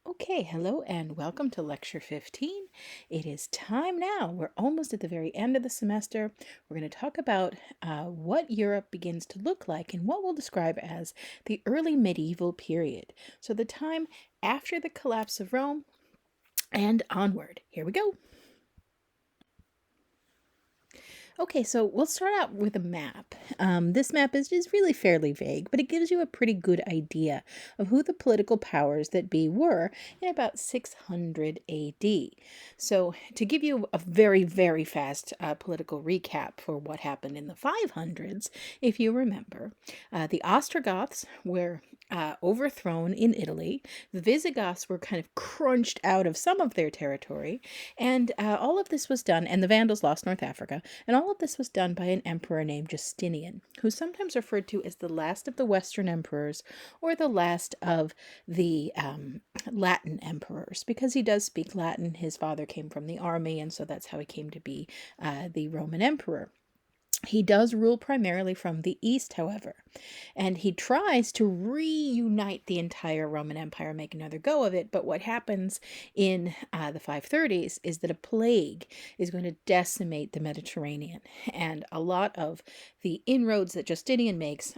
Okay, hello and welcome to Lecture 15. It is time now. We're almost at the very end of the semester. We're going to talk about what Europe begins to look like and what we'll describe as the early medieval period. So, the time after the collapse of Rome and onward. Here we go. Okay, so we'll start out with a map. This map is really fairly vague, but it gives you a pretty good idea of who the political powers that be were in about 600 AD. So, to give you a very, very fast political recap for what happened in the 500s, if you remember, the Ostrogoths were overthrown in Italy. The Visigoths were kind of crunched out of some of their territory, and all of this was done, and the Vandals lost North Africa, and all of this was done by an emperor named Justinian, who's sometimes referred to as the last of the Western emperors or the last of the Latin emperors, because he does speak Latin. His father came from the army, and so that's how he came to be the Roman emperor. He does rule primarily from the east, however, and he tries to reunite the entire Roman Empire, make another go of it. But what happens in the 530s is that a plague is going to decimate the Mediterranean, and a lot of the inroads that Justinian makes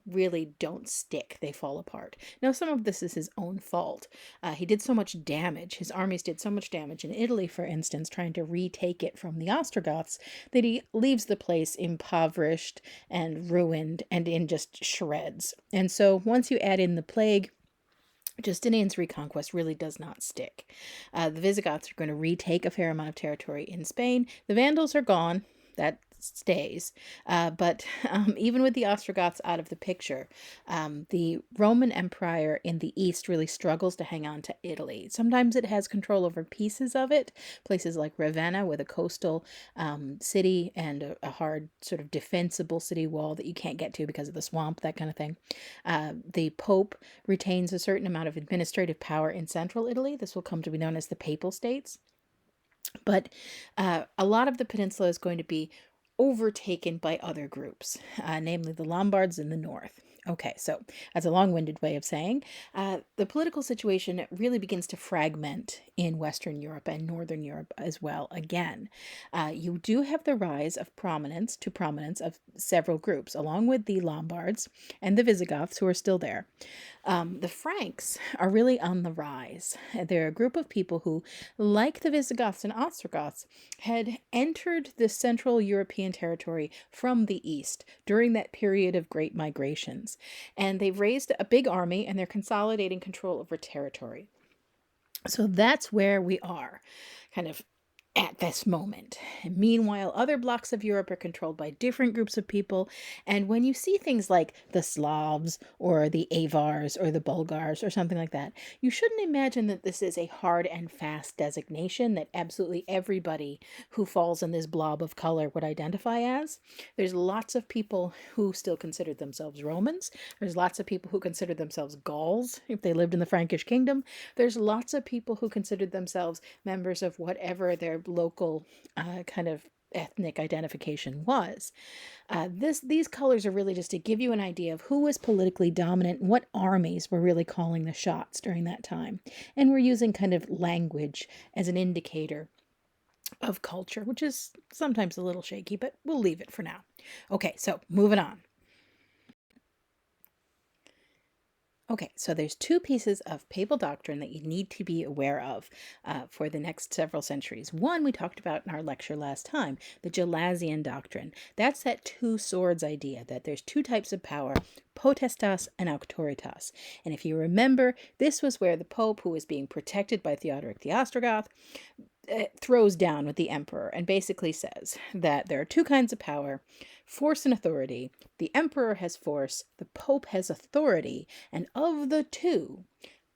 really don't stick. They fall apart. Now, some of this is his own fault. He did so much damage. His armies did so much damage in Italy, for instance, trying to retake it from the Ostrogoths, that he leaves the place impoverished and ruined and in just shreds. And so once you add in the plague, Justinian's reconquest really does not stick. The Visigoths are going to retake a fair amount of territory in Spain. The Vandals are gone. That stays. But even with the Ostrogoths out of the picture, the Roman Empire in the east really struggles to hang on to Italy. Sometimes it has control over pieces of it, places like Ravenna with a coastal city and a hard sort of defensible city wall that you can't get to because of the swamp, that kind of thing. The Pope retains a certain amount of administrative power in central Italy. This will come to be known as the Papal States. But a lot of the peninsula is going to be overtaken by other groups, namely the Lombards in the north. Okay, so that's a long-winded way of saying the political situation really begins to fragment in Western Europe and Northern Europe as well again. You do have the rise of prominence of several groups, along with the Lombards and the Visigoths, who are still there. The Franks are really on the rise. They're a group of people who, like the Visigoths and Ostrogoths, had entered the Central European territory from the east during that period of great migrations. And they've raised a big army and they're consolidating control over territory. So that's where we are, kind of at this moment. And meanwhile, other blocks of Europe are controlled by different groups of people. And when you see things like the Slavs or the Avars or the Bulgars or something like that, you shouldn't imagine that this is a hard and fast designation that absolutely everybody who falls in this blob of color would identify as. There's lots of people who still consider themselves Romans. There's lots of people who consider themselves Gauls if they lived in the Frankish kingdom. There's lots of people who considered themselves members of whatever their local kind of ethnic identification was. These colors are really just to give you an idea of who was politically dominant and what armies were really calling the shots during that time. And we're using kind of language as an indicator of culture, which is sometimes a little shaky, but we'll leave it for now. Okay, so moving on. Okay, so there's two pieces of papal doctrine that you need to be aware of for the next several centuries. One we talked about in our lecture last time, the Jalazian Doctrine. That's that two swords idea, that there's two types of power, potestas and auctoritas. And if you remember, this was where the Pope, who was being protected by Theodoric the Ostrogoth, throws down with the emperor and basically says that there are two kinds of power: force and authority. The emperor has force, the pope has authority, and of the two,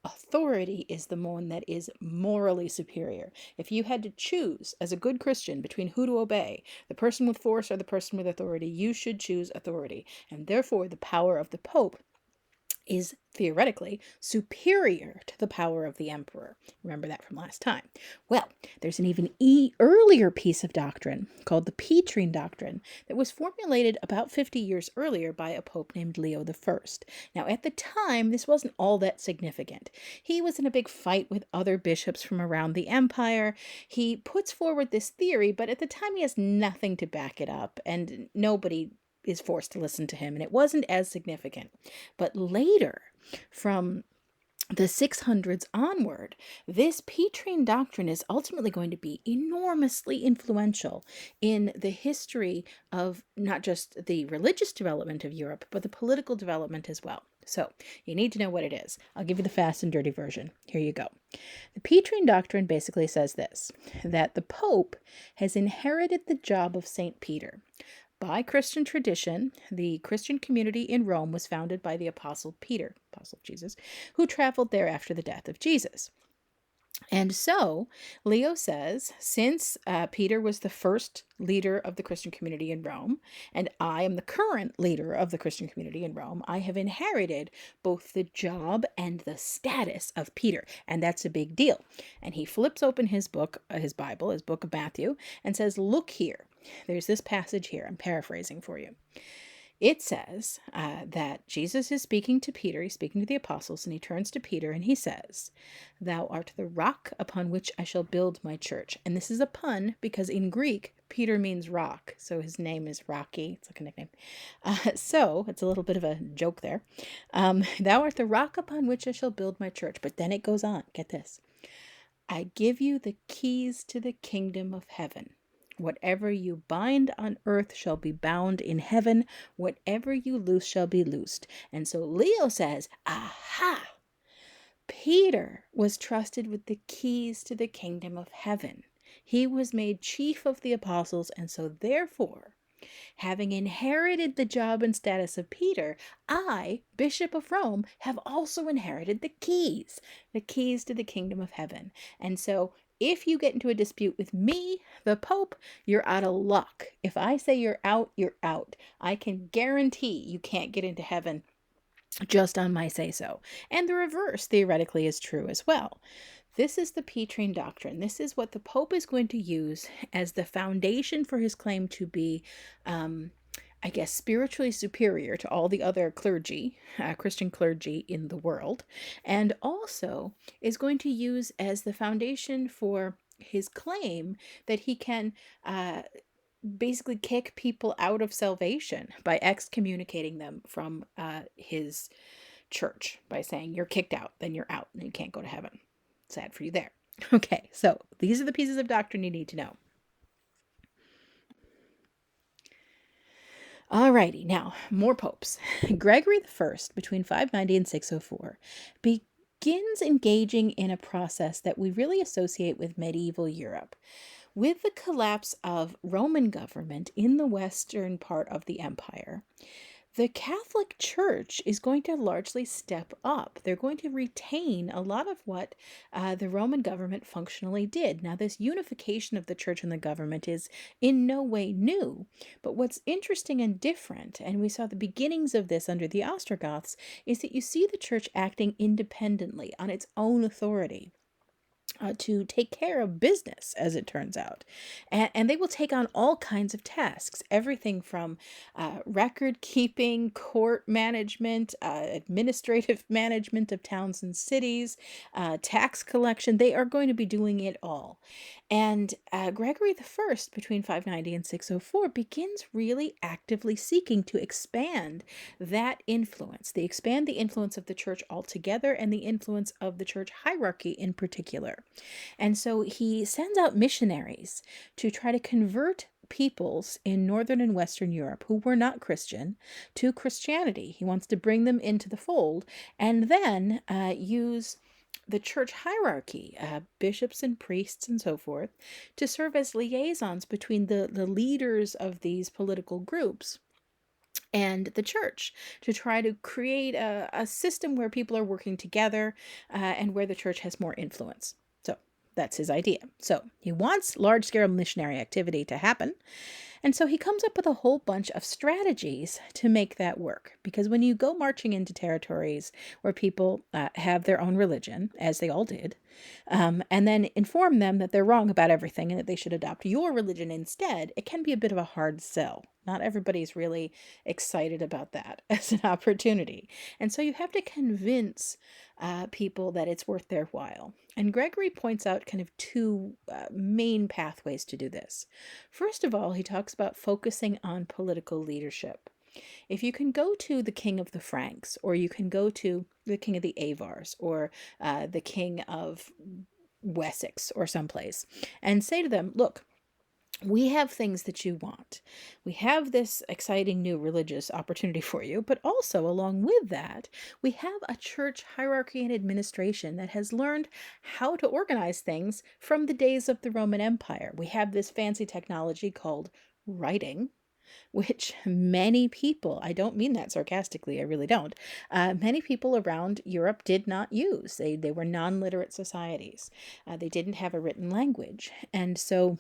authority is the one that is morally superior. If you had to choose as a good Christian between who to obey, the person with force or the person with authority, you should choose authority. And therefore, the power of the pope is theoretically superior to the power of the emperor. Remember that from last time. Well, there's an even earlier piece of doctrine called the Petrine Doctrine that was formulated about 50 years earlier by a pope named Leo I. Now, at the time, this wasn't all that significant. He was in a big fight with other bishops from around the empire. He puts forward this theory, but at the time he has nothing to back it up, and nobody is forced to listen to him, and it wasn't as significant. But later, from the 600s onward, this Petrine doctrine is ultimately going to be enormously influential in the history of not just the religious development of Europe, but the political development as well. So you need to know what it is. I'll give you the fast and dirty version. Here you go. The Petrine doctrine basically says this, that the Pope has inherited the job of St. Peter. By Christian tradition, the Christian community in Rome was founded by the Apostle Peter, Apostle of Jesus, who traveled there after the death of Jesus. And so Leo says, since Peter was the first leader of the Christian community in Rome, and I am the current leader of the Christian community in Rome, I have inherited both the job and the status of Peter. And that's a big deal. And he flips open his book, his Bible, his book of Matthew, and says, look here. There's this passage here. I'm paraphrasing for you. It says that Jesus is speaking to Peter, he's speaking to the apostles, and he turns to Peter and he says, thou art the rock upon which I shall build my church. And this is a pun because in Greek, Peter means rock. So his name is Rocky. It's like a nickname. So it's a little bit of a joke there. Thou art the rock upon which I shall build my church. But then it goes on. Get this. I give you the keys to the kingdom of heaven. Whatever you bind on earth shall be bound in heaven. Whatever you loose shall be loosed. And so Leo says, aha! Peter was trusted with the keys to the kingdom of heaven. He was made chief of the apostles, and so therefore, having inherited the job and status of Peter, I, Bishop of Rome, have also inherited the keys to the kingdom of heaven. And so if you get into a dispute with me, the Pope, you're out of luck. If I say you're out, you're out. I can guarantee you can't get into heaven just on my say-so. And the reverse, theoretically, is true as well. This is the Petrine Doctrine. This is what the Pope is going to use as the foundation for his claim to be, I guess, spiritually superior to all the other clergy, Christian clergy in the world, and also is going to use as the foundation for his claim that he can basically kick people out of salvation by excommunicating them from his church, by saying you're kicked out, then you're out, and you can't go to heaven. Sad for you there. Okay, so these are the pieces of doctrine you need to know. Alrighty, now, more popes. Gregory I, between 590 and 604, begins engaging in a process that we really associate with medieval Europe. With the collapse of Roman government in the western part of the empire, the Catholic Church is going to largely step up. They're going to retain a lot of what the Roman government functionally did. Now, this unification of the church and the government is in no way new, but what's interesting and different, and we saw the beginnings of this under the Ostrogoths, is that you see the church acting independently on its own authority. To take care of business, as it turns out. And they will take on all kinds of tasks, everything from record keeping, court management, administrative management of towns and cities, tax collection. They are going to be doing it all. And Gregory I, between 590 and 604, begins really actively seeking to expand that influence. They expand the influence of the church altogether and the influence of the church hierarchy in particular. And so he sends out missionaries to try to convert peoples in Northern and Western Europe who were not Christian to Christianity. He wants to bring them into the fold and then use the church hierarchy, bishops and priests and so forth, to serve as liaisons between the leaders of these political groups and the church, to try to create a system where people are working together and where the church has more influence. So that's his idea. So he wants large-scale missionary activity to happen. And so he comes up with a whole bunch of strategies to make that work. Because when you go marching into territories where people have their own religion, as they all did, and then inform them that they're wrong about everything and that they should adopt your religion instead, it can be a bit of a hard sell. Not everybody's really excited about that as an opportunity. And so you have to convince people that it's worth their while. And Gregory points out kind of two main pathways to do this. First of all, he talks about focusing on political leadership. If you can go to the king of the Franks, or you can go to the king of the Avars, or the king of Wessex, or someplace, and say to them, look, we have things that you want. We have this exciting new religious opportunity for you, but also along with that, we have a church hierarchy and administration that has learned how to organize things from the days of the Roman Empire. We have this fancy technology called writing, which many people, I don't mean that sarcastically, I really don't, many people around Europe did not use. They were non-literate societies. They didn't have a written language. And so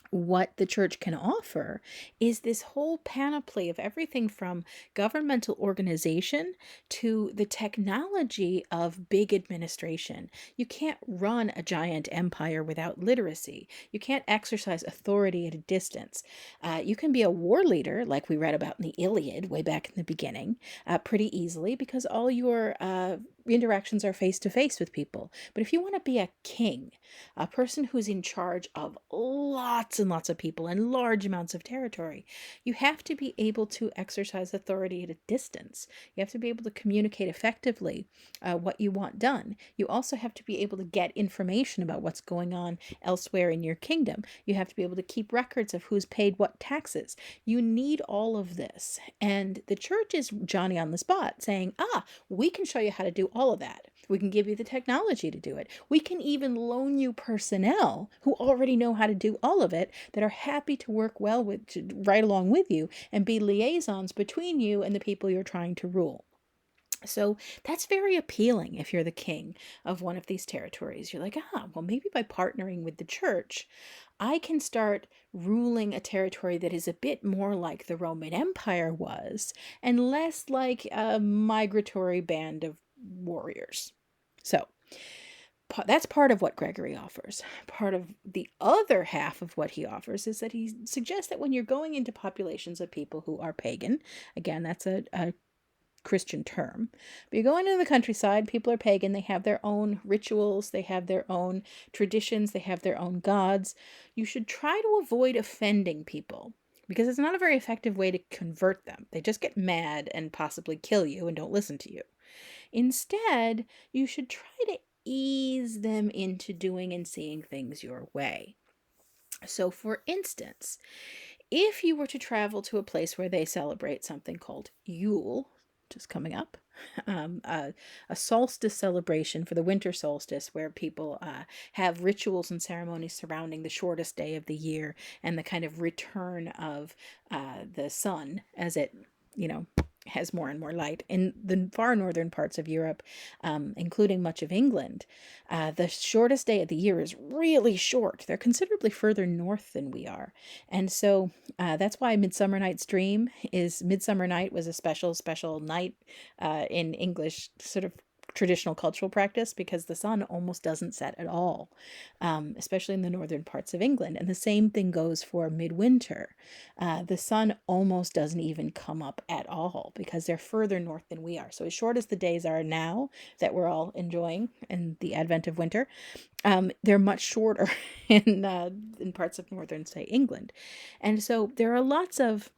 what the church can offer is this whole panoply of everything from governmental organization to the technology of big administration. You can't run a giant empire without literacy. You can't exercise authority at a distance. You can be a war leader, like we read about in the Iliad way back in the beginning, pretty easily because all your interactions are face to face with people. But if you want to be a king, a person who's in charge of lots and lots of people and large amounts of territory, you have to be able to exercise authority at a distance. You have to be able to communicate effectively what you want done. You also have to be able to get information about what's going on elsewhere in your kingdom. You have to be able to keep records of who's paid what taxes. You need all of this. And the church is Johnny on the spot saying, we can show you how to do all of that. We can give you the technology to do it. We can even loan you personnel who already know how to do all of it, that are happy to work well with, to right along with you and be liaisons between you and the people you're trying to rule. So that's very appealing if you're the king of one of these territories. You're like, well, maybe by partnering with the church, I can start ruling a territory that is a bit more like the Roman Empire was and less like a migratory band of warriors. So that's part of what Gregory offers. Part of the other half of what he offers is that he suggests that when you're going into populations of people who are pagan, again, that's a Christian term, but you go into the countryside, people are pagan, they have their own rituals, they have their own traditions, they have their own gods. You should try to avoid offending people, because it's not a very effective way to convert them. They just get mad and possibly kill you and don't listen to you. Instead, you should try to ease them into doing and seeing things your way. So, for instance, if you were to travel to a place where they celebrate something called Yule, which is coming up, a solstice celebration for the winter solstice, where people have rituals and ceremonies surrounding the shortest day of the year and the kind of return of the sun as it, has more and more light. In the far northern parts of Europe, including much of England, the shortest day of the year is really short. They're considerably further north than we are. And so that's why Midsummer Night's Dream Midsummer Night was a special night in English sort of traditional cultural practice, because the sun almost doesn't set at all, especially in the northern parts of England. And the same thing goes for midwinter. The sun almost doesn't even come up at all because they're further north than we are. So as short as the days are now that we're all enjoying in the advent of winter, they're much shorter in parts of northern, say, England. And so there are lots of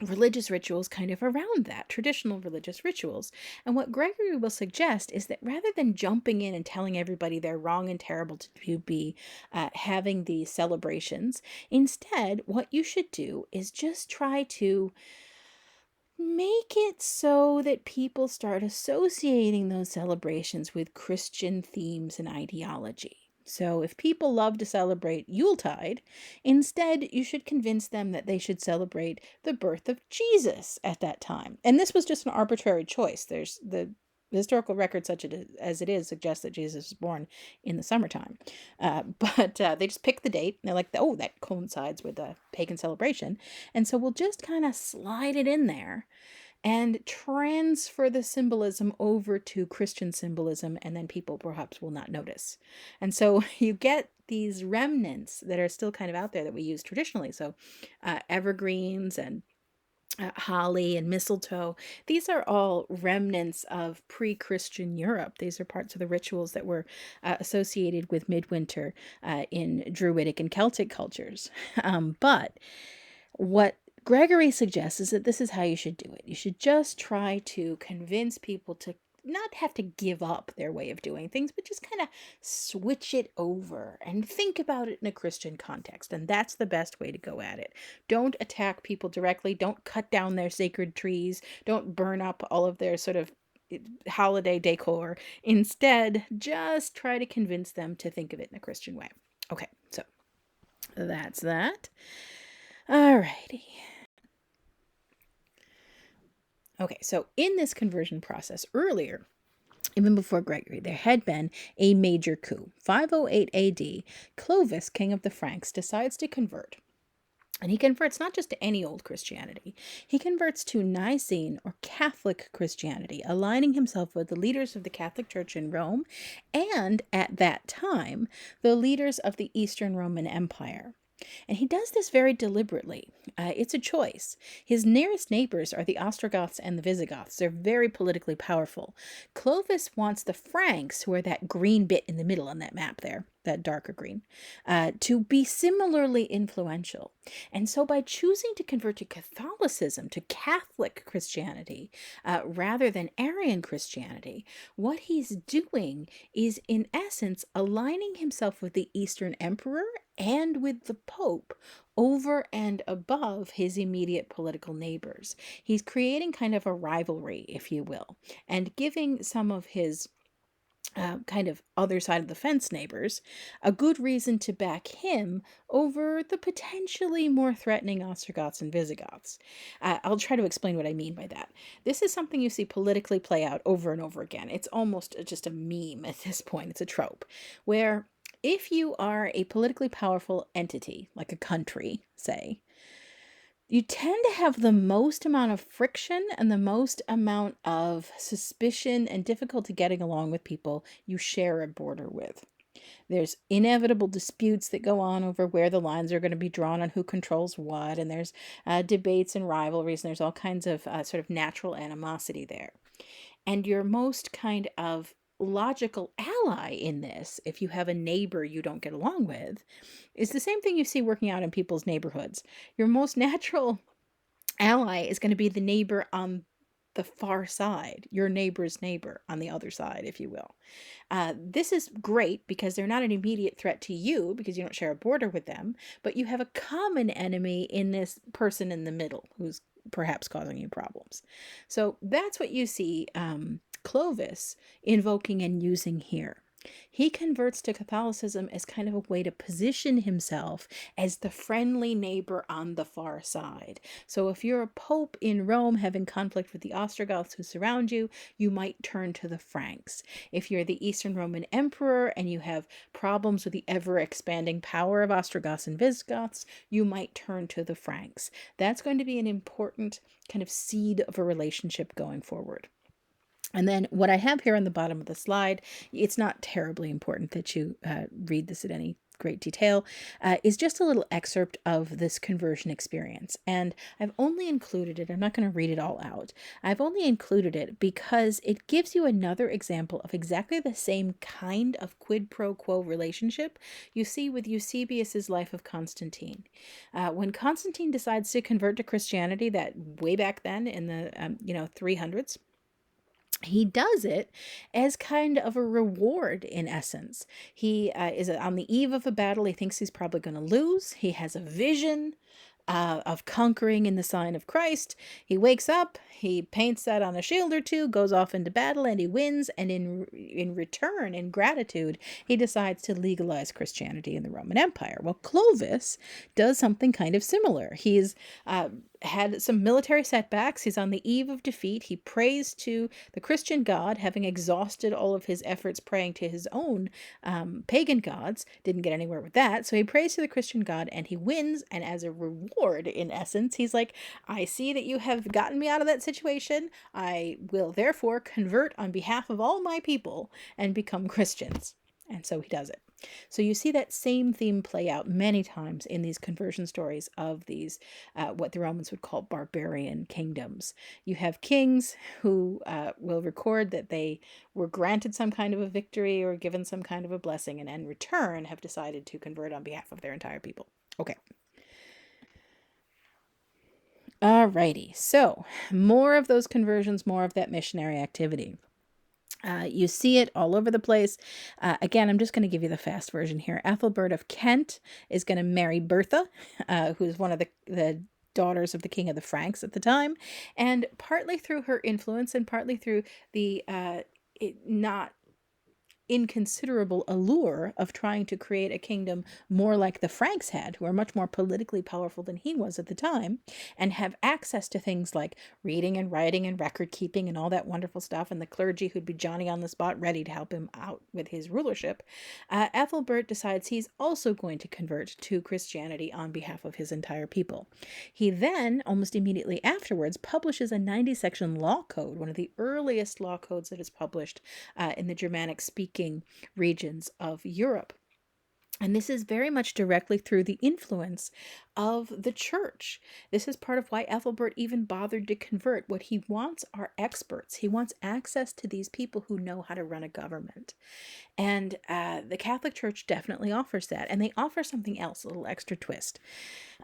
religious rituals kind of around that, traditional religious rituals. And what Gregory will suggest is that rather than jumping in and telling everybody they're wrong and terrible to be having these celebrations, instead, what you should do is just try to make it so that people start associating those celebrations with Christian themes and ideology. So if people love to celebrate Yuletide, instead you should convince them that they should celebrate the birth of Jesus at that time. And this was just an arbitrary choice. There's the historical record, such as it is, suggests that Jesus was born in the summertime. But they just pick the date. And they're like, oh, that coincides with a pagan celebration. And so we'll just kind of slide it in there and transfer the symbolism over to Christian symbolism, and then people perhaps will not notice. And so you get these remnants that are still kind of out there that we use traditionally. So evergreens and holly and mistletoe. These are all remnants of pre-Christian Europe. These are parts of the rituals that were associated with midwinter in Druidic and Celtic cultures. But what Gregory suggests is that this is how you should do it. You should just try to convince people to not have to give up their way of doing things, but just kind of switch it over and think about it in a Christian context. And that's the best way to go at it. Don't attack people directly. Don't cut down their sacred trees. Don't burn up all of their sort of holiday decor. Instead, just try to convince them to think of it in a Christian way. Okay, so that's that. Alrighty. Okay, so in this conversion process earlier, even before Gregory, there had been a major coup. 508 AD, Clovis, king of the Franks, decides to convert. And he converts not just to any old Christianity, he converts to Nicene or Catholic Christianity, aligning himself with the leaders of the Catholic Church in Rome and, at that time, the leaders of the Eastern Roman Empire. And he does this very deliberately. It's a choice. His nearest neighbors are the Ostrogoths and the Visigoths. They're very politically powerful. Clovis wants the Franks, who are that green bit in the middle on that map there, that darker green, to be similarly influential. And so by choosing to convert to Catholicism, to Catholic Christianity, rather than Arian Christianity, what he's doing is, in essence, aligning himself with the Eastern Emperor and with the Pope over and above his immediate political neighbors. He's creating kind of a rivalry, if you will, and giving some of his kind of other side of the fence neighbors a good reason to back him over the potentially more threatening Ostrogoths and Visigoths. I'll try to explain what I mean by that. This is something you see politically play out over and over again. It's almost just a meme at this point. It's a trope where if you are a politically powerful entity, like a country, say, you tend to have the most amount of friction and the most amount of suspicion and difficulty getting along with people you share a border with. There's inevitable disputes that go on over where the lines are going to be drawn on who controls what, and there's debates and rivalries, and there's all kinds of sort of natural animosity there. And your most kind of logical ally in this, if you have a neighbor you don't get along with, is the same thing you see working out in people's neighborhoods. Your most natural ally is going to be the neighbor on the far side, your neighbor's neighbor on the other side, if you will. This is great because they're not an immediate threat to you because you don't share a border with them, but you have a common enemy in this person in the middle who's perhaps causing you problems. So that's what you see Clovis invoking and using here. He converts to Catholicism as kind of a way to position himself as the friendly neighbor on the far side. So if you're a pope in Rome having conflict with the Ostrogoths who surround you, you might turn to the Franks. If you're the Eastern Roman Emperor and you have problems with the ever-expanding power of Ostrogoths and Visigoths, you might turn to the Franks. That's going to be an important kind of seed of a relationship going forward. And then what I have here on the bottom of the slide, it's not terribly important that you read this at any great detail, is just a little excerpt of this conversion experience. And I've only included it, I'm not going to read it all out. I've only included it because it gives you another example of exactly the same kind of quid pro quo relationship you see with Eusebius's Life of Constantine. When Constantine decides to convert to Christianity, that way back then in the 300s, he does it as kind of a reward, in essence. He is on the eve of a battle. He thinks he's probably going to lose. He has a vision of conquering in the sign of Christ. He wakes up, he paints that on a shield or two, goes off into battle, and he wins. And in return, in gratitude, he decides to legalize Christianity in the Roman Empire. Well, Clovis does something kind of similar. He's had some military setbacks. He's on the eve of defeat. He prays to the Christian God, having exhausted all of his efforts praying to his own pagan gods. Didn't get anywhere with that. So he prays to the Christian God and he wins. And as a reward, in essence, he's like, I see that you have gotten me out of that situation. I will therefore convert on behalf of all my people and become Christians. And so he does it. So you see that same theme play out many times in these conversion stories of these, what the Romans would call barbarian kingdoms. You have kings who will record that they were granted some kind of a victory or given some kind of a blessing, and in return have decided to convert on behalf of their entire people. Okay. Alrighty, so more of those conversions, more of that missionary activity. You see it all over the place. Again, I'm just going to give you the fast version here. Ethelbert of Kent is going to marry Bertha, who's one of the daughters of the king of the Franks at the time. And partly through her influence and partly through the not inconsiderable allure of trying to create a kingdom more like the Franks had, who are much more politically powerful than he was at the time, and have access to things like reading and writing and record keeping and all that wonderful stuff, and the clergy who'd be Johnny on the spot ready to help him out with his rulership. Ethelbert decides he's also going to convert to Christianity on behalf of his entire people. He then, almost immediately afterwards, publishes a 90-section law code, one of the earliest law codes that is published in the Germanic-speaking regions of Europe. And this is very much directly through the influence of the church. This is part of why Ethelbert even bothered to convert. What he wants are experts. He wants access to these people who know how to run a government. And the Catholic Church definitely offers that. And they offer something else, a little extra twist.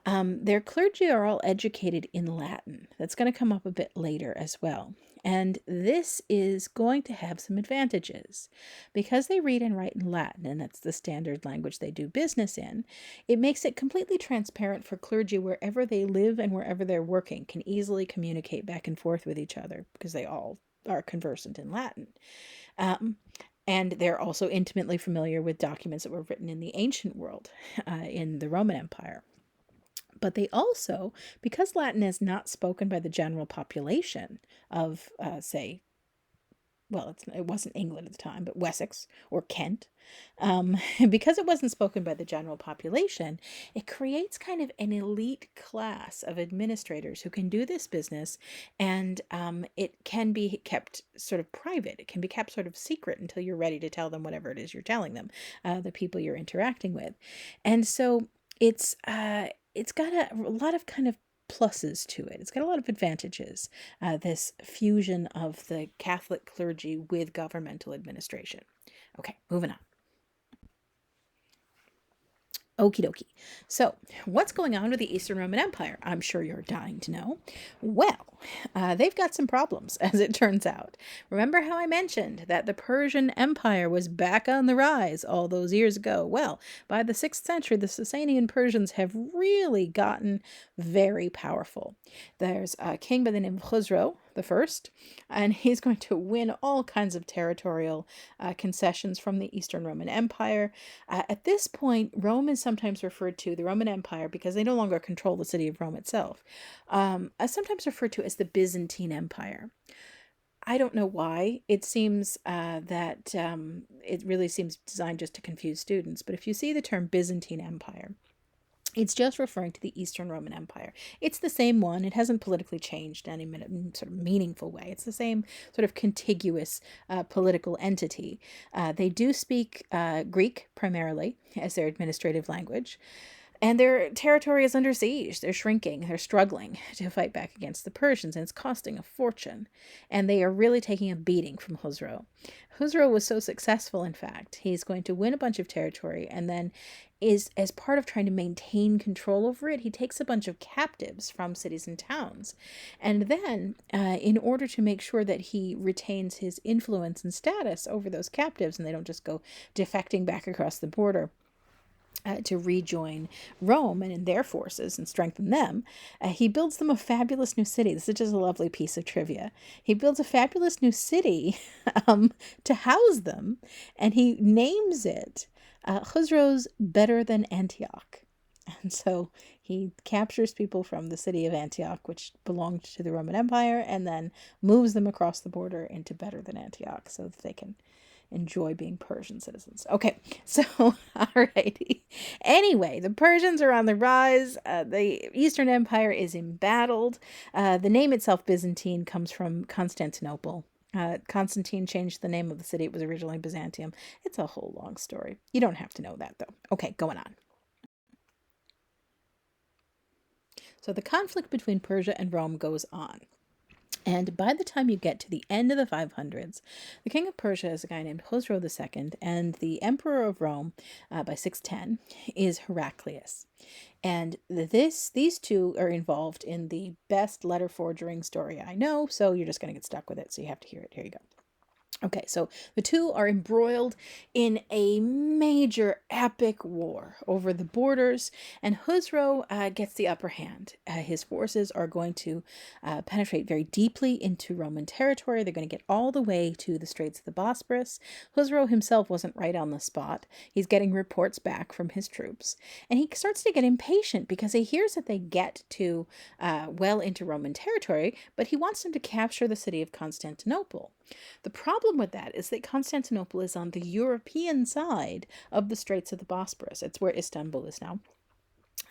Their clergy are all educated in Latin. That's going to come up a bit later as well. And this is going to have some advantages. Because they read and write in Latin, and that's the standard language they do business in, it makes it completely transparent for clergy wherever they live and wherever they're working can easily communicate back and forth with each other because they all are conversant in Latin. And they're also intimately familiar with documents that were written in the ancient world, in the Roman Empire. But they also, because Latin is not spoken by the general population of, say, well, it wasn't England at the time, but Wessex or Kent, because it wasn't spoken by the general population, it creates kind of an elite class of administrators who can do this business, and it can be kept sort of private. It can be kept sort of secret until you're ready to tell them whatever it is you're telling them, the people you're interacting with. And so it's got a lot of kind of pluses to it. It's got a lot of advantages, this fusion of the Catholic clergy with governmental administration. Okay, moving on. Okie dokie. So, what's going on with the Eastern Roman Empire? I'm sure you're dying to know. Well, they've got some problems, as it turns out. Remember how I mentioned that the Persian Empire was back on the rise all those years ago? Well, by the 6th century, the Sasanian Persians have really gotten very powerful. There's a king by the name of Khosrow the First, and he's going to win all kinds of territorial concessions from the Eastern Roman Empire. At this point, Rome is sometimes referred to, the Roman Empire, because they no longer control the city of Rome itself, is sometimes referred to as the Byzantine Empire. I don't know why. It seems that it really seems designed just to confuse students, but if you see the term Byzantine Empire, it's just referring to the Eastern Roman Empire. It's the same one. It hasn't politically changed in any sort of meaningful way. It's the same sort of contiguous political entity. They do speak Greek primarily as their administrative language. And their territory is under siege. They're shrinking. They're struggling to fight back against the Persians, and it's costing a fortune. And they are really taking a beating from Khosrow. Khosrow was so successful, in fact, he's going to win a bunch of territory, and then is, as part of trying to maintain control over it, he takes a bunch of captives from cities and towns. And then, in order to make sure that he retains his influence and status over those captives, and they don't just go defecting back across the border, to rejoin Rome and in their forces and strengthen them, he builds them a fabulous new city. This is just a lovely piece of trivia. He builds a fabulous new city to house them, and he names it Khosrow's Better Than Antioch. And so He captures people from the city of Antioch, which belonged to the Roman Empire, and then moves them across the border into better than Antioch so that they can enjoy being Persian citizens. Okay, so, alrighty. Anyway, the Persians are on the rise. The Eastern Empire is embattled. The name itself, Byzantine, comes from Constantinople. Constantine changed the name of the city. It was originally Byzantium. It's a whole long story. You don't have to know that, though. Okay, going on. So the conflict between Persia and Rome goes on. And by the time you get to the end of the 500s, the king of Persia is a guy named Khosrow II, and the emperor of Rome, by 610, is Heraclius. And these two are involved in the best letter forging story I know, so you're just going to get stuck with it, so you have to hear it. Here you go. Okay, so the two are embroiled in a major epic war over the borders, and Khosrow gets the upper hand. His forces are going to penetrate very deeply into Roman territory. They're going to get all the way to the Straits of the Bosporus. Khosrow himself wasn't right on the spot. He's getting reports back from his troops, and he starts to get impatient because he hears that they get to well into Roman territory, but he wants them to capture the city of Constantinople. The problem with that is that Constantinople is on the European side of the Straits of the Bosporus. It's where Istanbul is now.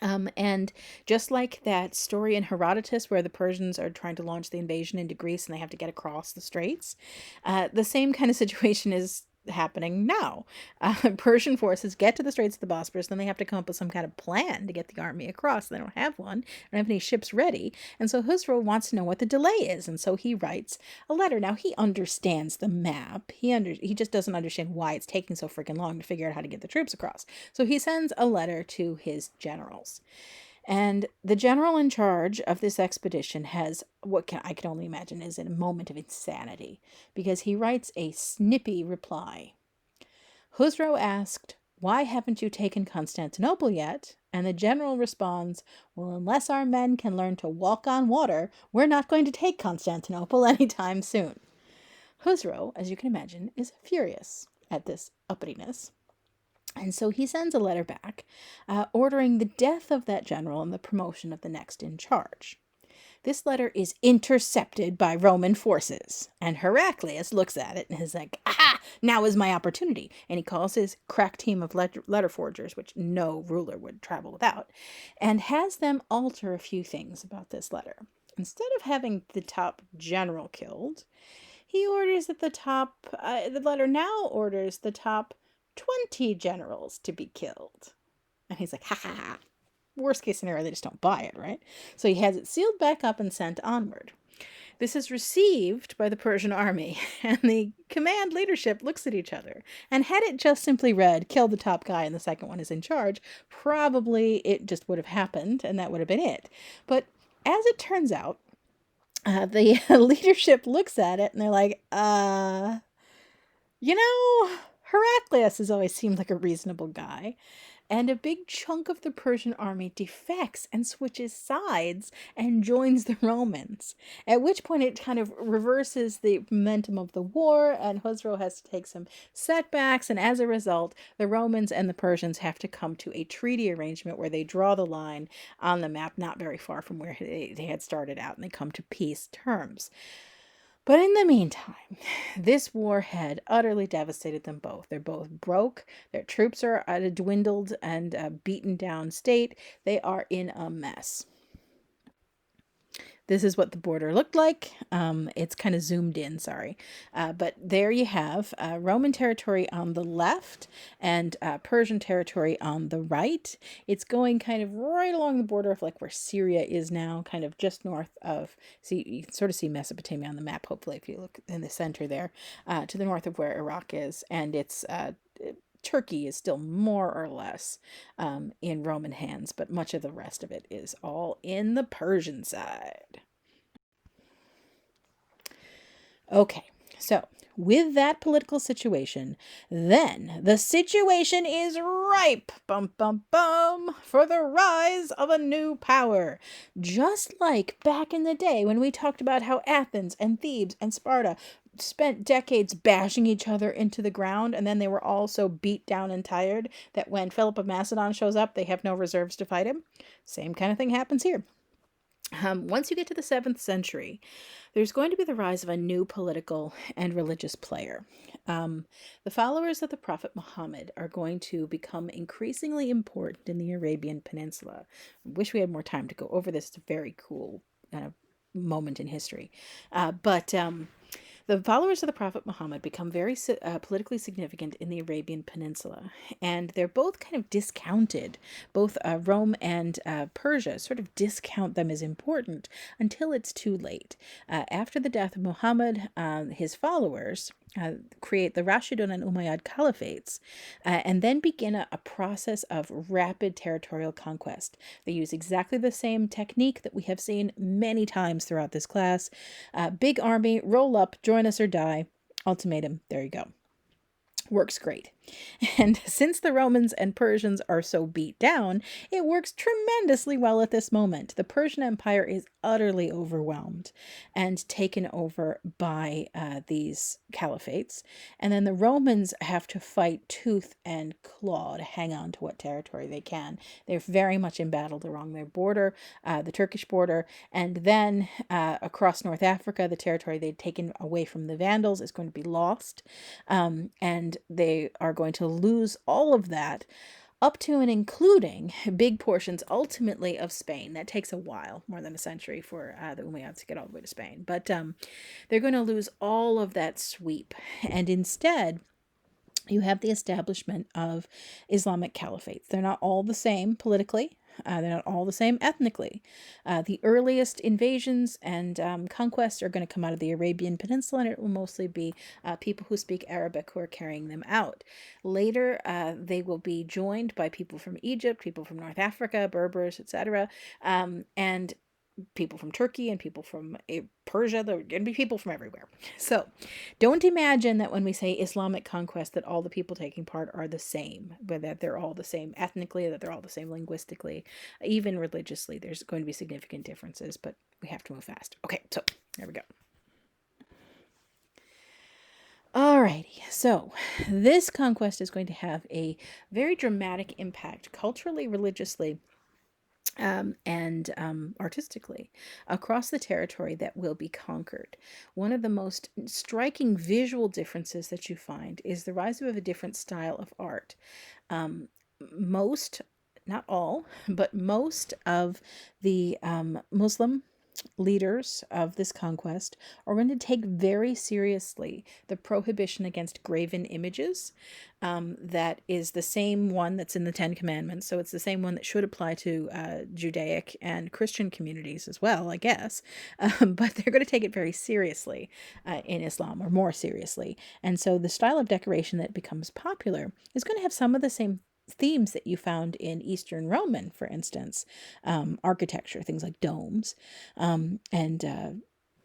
And just like that story in Herodotus where the Persians are trying to launch the invasion into Greece and they have to get across the straits, the same kind of situation is happening now. Persian forces get to the Straits of the Bosporus, then they have to come up with some kind of plan to get the army across. They don't have one, they don't have any ships ready, and so Khosrow wants to know what the delay is, and so he writes a letter. Now, he understands the map. He just doesn't understand why it's taking so freaking long to figure out how to get the troops across. So he sends a letter to his generals. And the general in charge of this expedition has I can only imagine is a moment of insanity, because he writes a snippy reply. Khosrow asked, "Why haven't you taken Constantinople yet?" And the general responds, "Well, unless our men can learn to walk on water, we're not going to take Constantinople anytime soon." Khosrow, as you can imagine, is furious at this uppityness. And so he sends a letter back ordering the death of that general and the promotion of the next in charge. This letter is intercepted by Roman forces, and Heraclius looks at it and is like, "Aha! Now is my opportunity." And he calls his crack team of letter forgers, which no ruler would travel without, and has them alter a few things about this letter. Instead of having the top general killed, he orders that the letter now orders the top 20 generals to be killed. And he's like, ha ha ha. Worst case scenario, they just don't buy it, right? So he has it sealed back up and sent onward. This is received by the Persian army, and the command leadership looks at each other. And had it just simply read, "Kill the top guy and the second one is in charge," probably it just would have happened, and that would have been it. But as it turns out, the leadership looks at it and they're like, Heraclius has always seemed like a reasonable guy. And a big chunk of the Persian army defects and switches sides and joins the Romans. At which point it kind of reverses the momentum of the war, and Khosrow has to take some setbacks, and as a result, the Romans and the Persians have to come to a treaty arrangement where they draw the line on the map not very far from where they had started out, and they come to peace terms. But in the meantime, this war had utterly devastated them both. They're both broke. Their troops are at a dwindled and beaten down state. They are in a mess. This is what the border looked like. It's kind of zoomed in, sorry. But there you have Roman territory on the left and Persian territory on the right. It's going kind of right along the border of like where Syria is now, kind of just north of, see, you can sort of see Mesopotamia on the map, hopefully, if you look in the center there, to the north of where Iraq is. And it's Turkey is still more or less in Roman hands, but much of the rest of it is all in the Persian side. Okay, so with that political situation, then the situation is ripe, bum bum bum, for the rise of a new power. Just like back in the day when we talked about how Athens and Thebes and Sparta spent decades bashing each other into the ground, and then they were all so beat down and tired that when Philip of Macedon shows up, they have no reserves to fight him. Same kind of thing happens here. Once you get to the 7th century, there's going to be the rise of a new political and religious player. The followers of the Prophet Muhammad are going to become increasingly important in the Arabian Peninsula. I wish we had more time to go over this. It's a very cool moment in history. But the followers of the Prophet Muhammad become very politically significant in the Arabian Peninsula, and they're both kind of discounted. Both Rome and Persia sort of discount them as important until it's too late. After the death of Muhammad, his followers create the Rashidun and Umayyad caliphates, and then begin a process of rapid territorial conquest. They use exactly the same technique that we have seen many times throughout this class. Big army, roll up, join us or die. Ultimatum, there you go. Works great. And since the Romans and Persians are so beat down, it works tremendously well at this moment. The Persian Empire is utterly overwhelmed and taken over by these caliphates. And then the Romans have to fight tooth and claw to hang on to what territory they can. They're very much embattled along their border, the Turkish border. And then across North Africa, the territory they'd taken away from the Vandals is going to be lost. And they are going to lose all of that, up to and including big portions ultimately of Spain. That takes a while, more than a century, for the Umayyads to get all the way to Spain. But they're going to lose all of that sweep. And instead, you have the establishment of Islamic caliphates. They're not all the same politically. They're not all the same ethnically. The earliest invasions and conquests are going to come out of the Arabian Peninsula, and it will mostly be people who speak Arabic who are carrying them out. Later, they will be joined by people from Egypt, people from North Africa, Berbers, etc., and people from Turkey and people from Persia. There are going to be people from everywhere. So don't imagine that when we say Islamic conquest that all the people taking part are the same, but that they're all the same ethnically, that they're all the same linguistically, even religiously. There's going to be significant differences, but we have to move fast. Okay, so there we go. Alrighty, so this conquest is going to have a very dramatic impact culturally, religiously, and artistically across the territory that will be conquered. One of the most striking visual differences that you find is the rise of a different style of art. Most, not all, but most of the Muslim leaders of this conquest are going to take very seriously the prohibition against graven images. That is the same one that's in the Ten Commandments, so it's the same one that should apply to Judaic and Christian communities as well, I guess. But they're going to take it very seriously in Islam, or more seriously. And so the style of decoration that becomes popular is going to have some of the same themes that you found in Eastern Roman, for instance, architecture, things like domes, and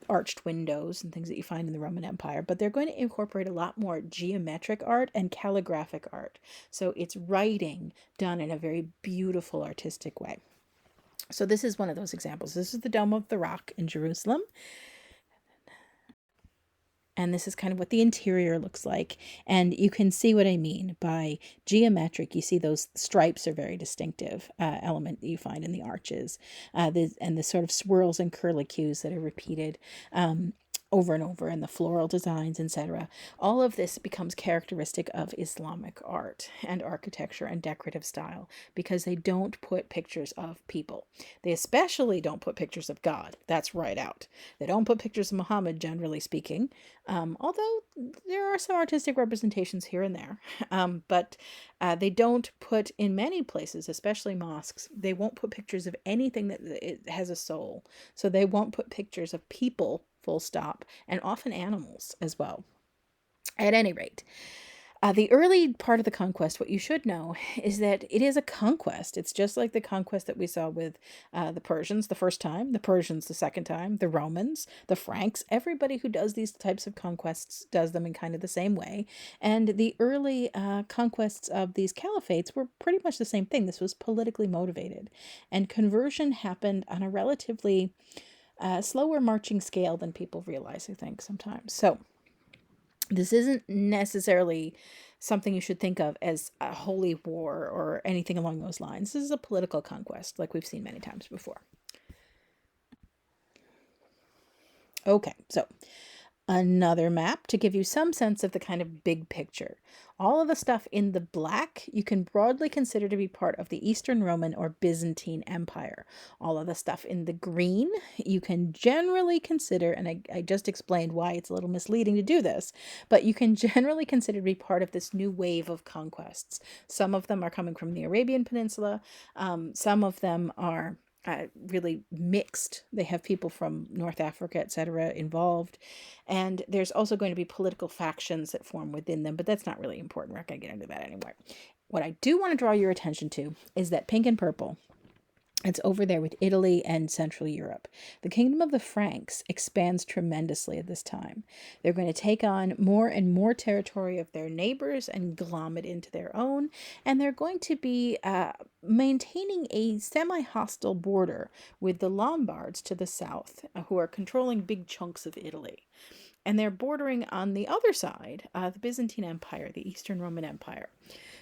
arched windows and things that you find in the Roman Empire, but they're going to incorporate a lot more geometric art and calligraphic art. So it's writing done in a very beautiful artistic way. So this is one of those examples. This is the Dome of the Rock in Jerusalem. And this is kind of what the interior looks like. And you can see what I mean by geometric. You see those stripes are very distinctive element that you find in the arches. And the sort of swirls and curlicues that are repeated over and over, and the floral designs, etc. All of this becomes characteristic of Islamic art and architecture and decorative style because they don't put pictures of people. They especially don't put pictures of God. That's right out. They don't put pictures of Muhammad, generally speaking, although there are some artistic representations here and there. But they don't put, in many places, especially mosques, they won't put pictures of anything that it has a soul. So they won't put pictures of people, full stop, and often animals as well. At any rate, the early part of the conquest, what you should know is that it is a conquest. It's just like the conquest that we saw with the Persians the first time, the Persians the second time, the Romans, the Franks. Everybody who does these types of conquests does them in kind of the same way. And the early conquests of these caliphates were pretty much the same thing. This was politically motivated. And conversion happened on a relatively slower marching scale than people realize, I think, sometimes. So This isn't necessarily something you should think of as a holy war or anything along those lines. This is a political conquest, like we've seen many times before. Okay, so another map to give you some sense of the kind of big picture. All of the stuff in the black you can broadly consider to be part of the Eastern Roman or Byzantine Empire. All of the stuff in the green you can generally consider, and I just explained why it's a little misleading to do this, but you can generally consider to be part of this new wave of conquests. Some of them are coming from the Arabian Peninsula, some of them are really mixed. They have people from North Africa, etc., involved. And there's also going to be political factions that form within them, but that's not really important. We're not going to get into that anymore. What I do want to draw your attention to is that pink and purple. It's over there with Italy and Central Europe. The kingdom of the Franks expands tremendously at this time. They're going to take on more and more territory of their neighbors and glom it into their own. And they're going to be maintaining a semi-hostile border with the Lombards to the south, who are controlling big chunks of Italy. And they're bordering on the other side, the Byzantine Empire, the Eastern Roman Empire.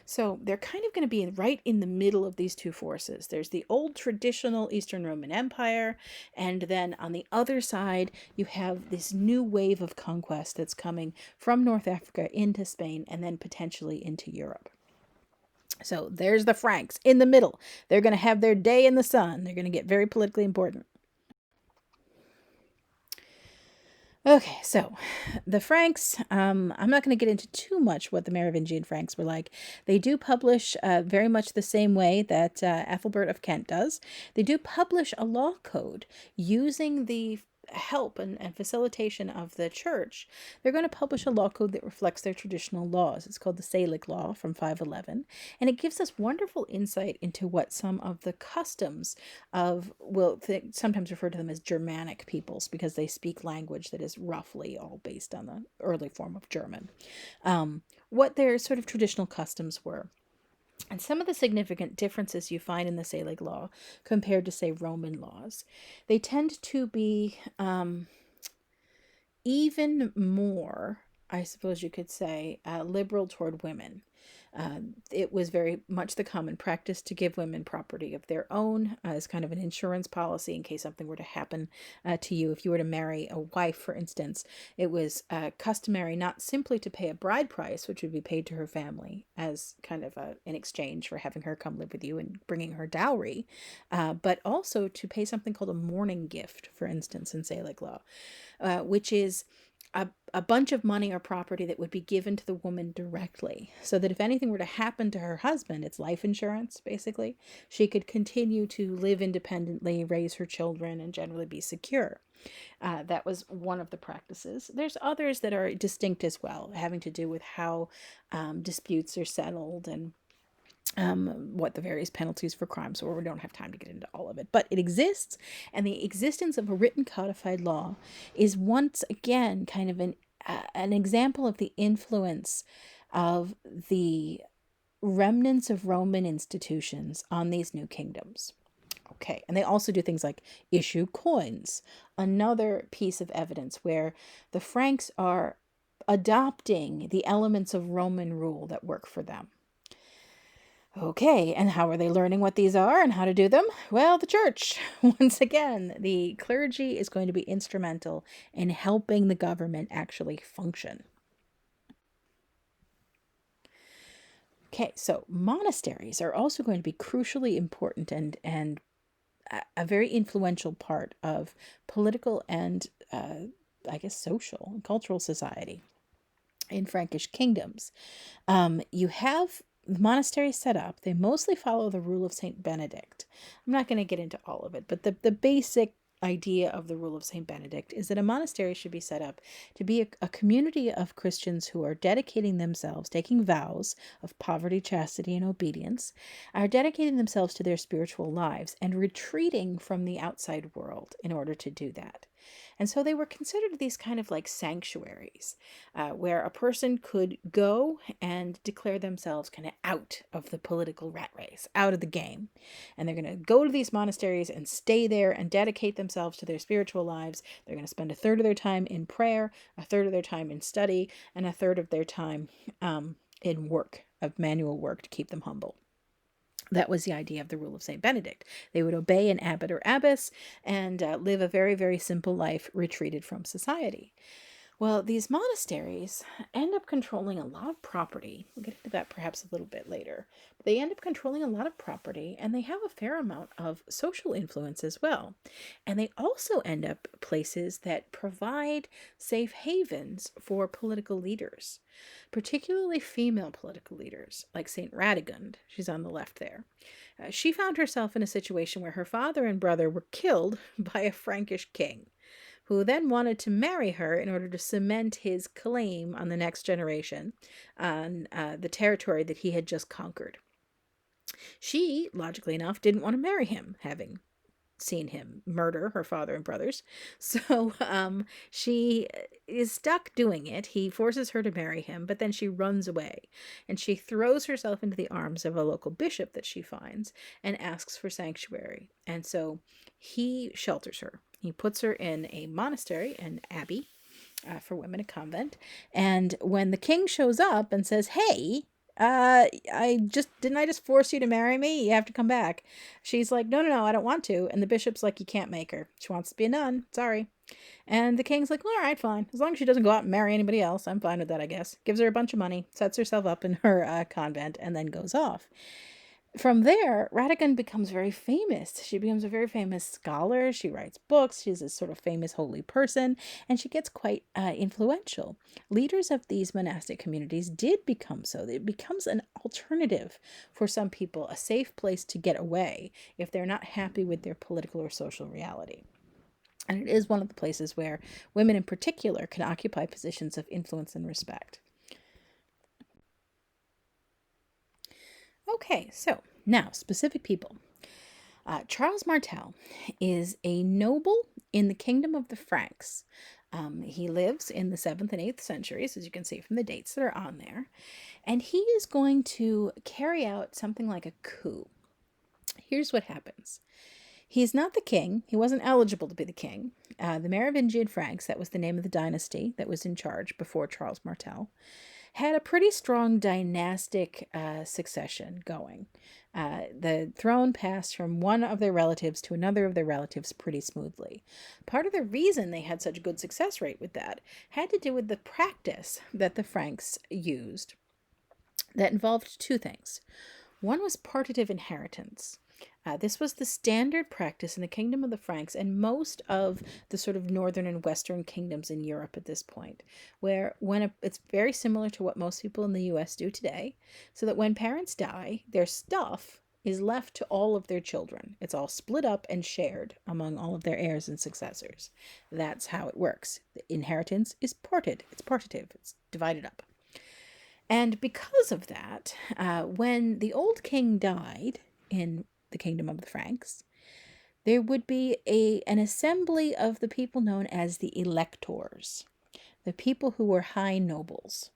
So they're kind of going to be right in the middle of these two forces. There's the old traditional Eastern Roman Empire, and then on the other side, you have this new wave of conquest that's coming from North Africa into Spain and then potentially into Europe. So there's the Franks in the middle. They're going to have their day in the sun. They're going to get very politically important. Okay, so the Franks, I'm not going to get into too much what the Merovingian Franks were like. They do publish very much the same way that Ethelbert of Kent does. They do publish a law code using the help and facilitation of the church. They're going to publish a law code that reflects their traditional laws. It's called the Salic Law from 511, and it gives us wonderful insight into what some of the customs of, sometimes refer to them as Germanic peoples because they speak language that is roughly all based on the early form of German, what their sort of traditional customs were. And some of the significant differences you find in the Salic law compared to, say, Roman laws, they tend to be even more, I suppose you could say, liberal toward women. It was very much the common practice to give women property of their own as kind of an insurance policy in case something were to happen to you. If you were to marry a wife, for instance, it was customary not simply to pay a bride price, which would be paid to her family as kind of in exchange for having her come live with you and bringing her dowry, but also to pay something called a mourning gift, for instance, in Salic law, which is a bunch of money or property that would be given to the woman directly, so that if anything were to happen to her husband, it's life insurance, basically. She could continue to live independently, raise her children, and generally be secure. That was one of the practices. There's others that are distinct as well, having to do with how disputes are settled and what the various penalties for crimes were. We don't have time to get into all of it, but it exists, and the existence of a written codified law is once again kind of an example of the influence of the remnants of Roman institutions on these new kingdoms. Okay, and they also do things like issue coins, another piece of evidence where the Franks are adopting the elements of Roman rule that work for them. Okay, and how are they learning what these are and how to do them? Well, the church. Once again, the clergy is going to be instrumental in helping the government actually function. Okay, so monasteries are also going to be crucially important and a very influential part of political and, I guess, social and cultural society in Frankish kingdoms. You have the monasteries set up. They mostly follow the rule of St. Benedict. I'm not going to get into all of it, but the basic idea of the rule of St. Benedict is that a monastery should be set up to be a community of Christians who are dedicating themselves, taking vows of poverty, chastity, and obedience, are dedicating themselves to their spiritual lives and retreating from the outside world in order to do that. And so they were considered these kind of like sanctuaries where a person could go and declare themselves kind of out of the political rat race, out of the game. And they're going to go to these monasteries and stay there and dedicate themselves to their spiritual lives. They're going to spend a third of their time in prayer, a third of their time in study, and a third of their time in work, of manual work to keep them humble. That was the idea of the rule of St. Benedict. They would obey an abbot or abbess and live a very, very simple life, retreated from society. Well, these monasteries end up controlling a lot of property. We'll get into that perhaps a little bit later. But they end up controlling a lot of property, and they have a fair amount of social influence as well. And they also end up places that provide safe havens for political leaders, particularly female political leaders, like St. Radegund. She's on the left there. She found herself in a situation where her father and brother were killed by a Frankish king, who then wanted to marry her in order to cement his claim on the next generation on the territory that he had just conquered. She, logically enough, didn't want to marry him, having seen him murder her father and brothers. So she is stuck doing it. He forces her to marry him, but then she runs away and she throws herself into the arms of a local bishop that she finds and asks for sanctuary. And so he shelters her. He puts her in a monastery, an abbey for women, a convent. And when the king shows up and says, "Hey, I just force you to marry me? You have to come back." She's like, no, I don't want to. And the bishop's like, "You can't make her. She wants to be a nun. Sorry." And the king's like, "All right, fine. As long as she doesn't go out and marry anybody else, I'm fine with that, I guess." Gives her a bunch of money, sets herself up in her convent, and then goes off. From there, Radegund becomes very famous. She becomes a very famous scholar. She writes books. She's a sort of famous holy person, and she gets quite influential. Leaders of these monastic communities did become so. It becomes an alternative for some people, a safe place to get away if they're not happy with their political or social reality. And it is one of the places where women in particular can occupy positions of influence and respect. Okay, so now specific people. Charles Martel is a noble in the kingdom of the Franks. He lives in the 7th and 8th centuries, as you can see from the dates that are on there. And he is going to carry out something like a coup. Here's what happens. He's not the king. He wasn't eligible to be the king. The Merovingian Franks, that was the name of the dynasty that was in charge before Charles Martel, had a pretty strong dynastic succession going. The throne passed from one of their relatives to another of their relatives pretty smoothly. Part of the reason they had such a good success rate with that had to do with the practice that the Franks used that involved two things. One was Partative Inheritance. This was the standard practice in the kingdom of the Franks and most of the sort of northern and western kingdoms in Europe at this point, where it's very similar to what most people in the US do today, so that when parents die, their stuff is left to all of their children. It's all split up and shared among all of their heirs and successors. That's how it works. The inheritance is parted. It's partitive. It's divided up. And because of that, when the old king died in the kingdom of the Franks, there would be an assembly of the people known as the electors, the people who were high nobles.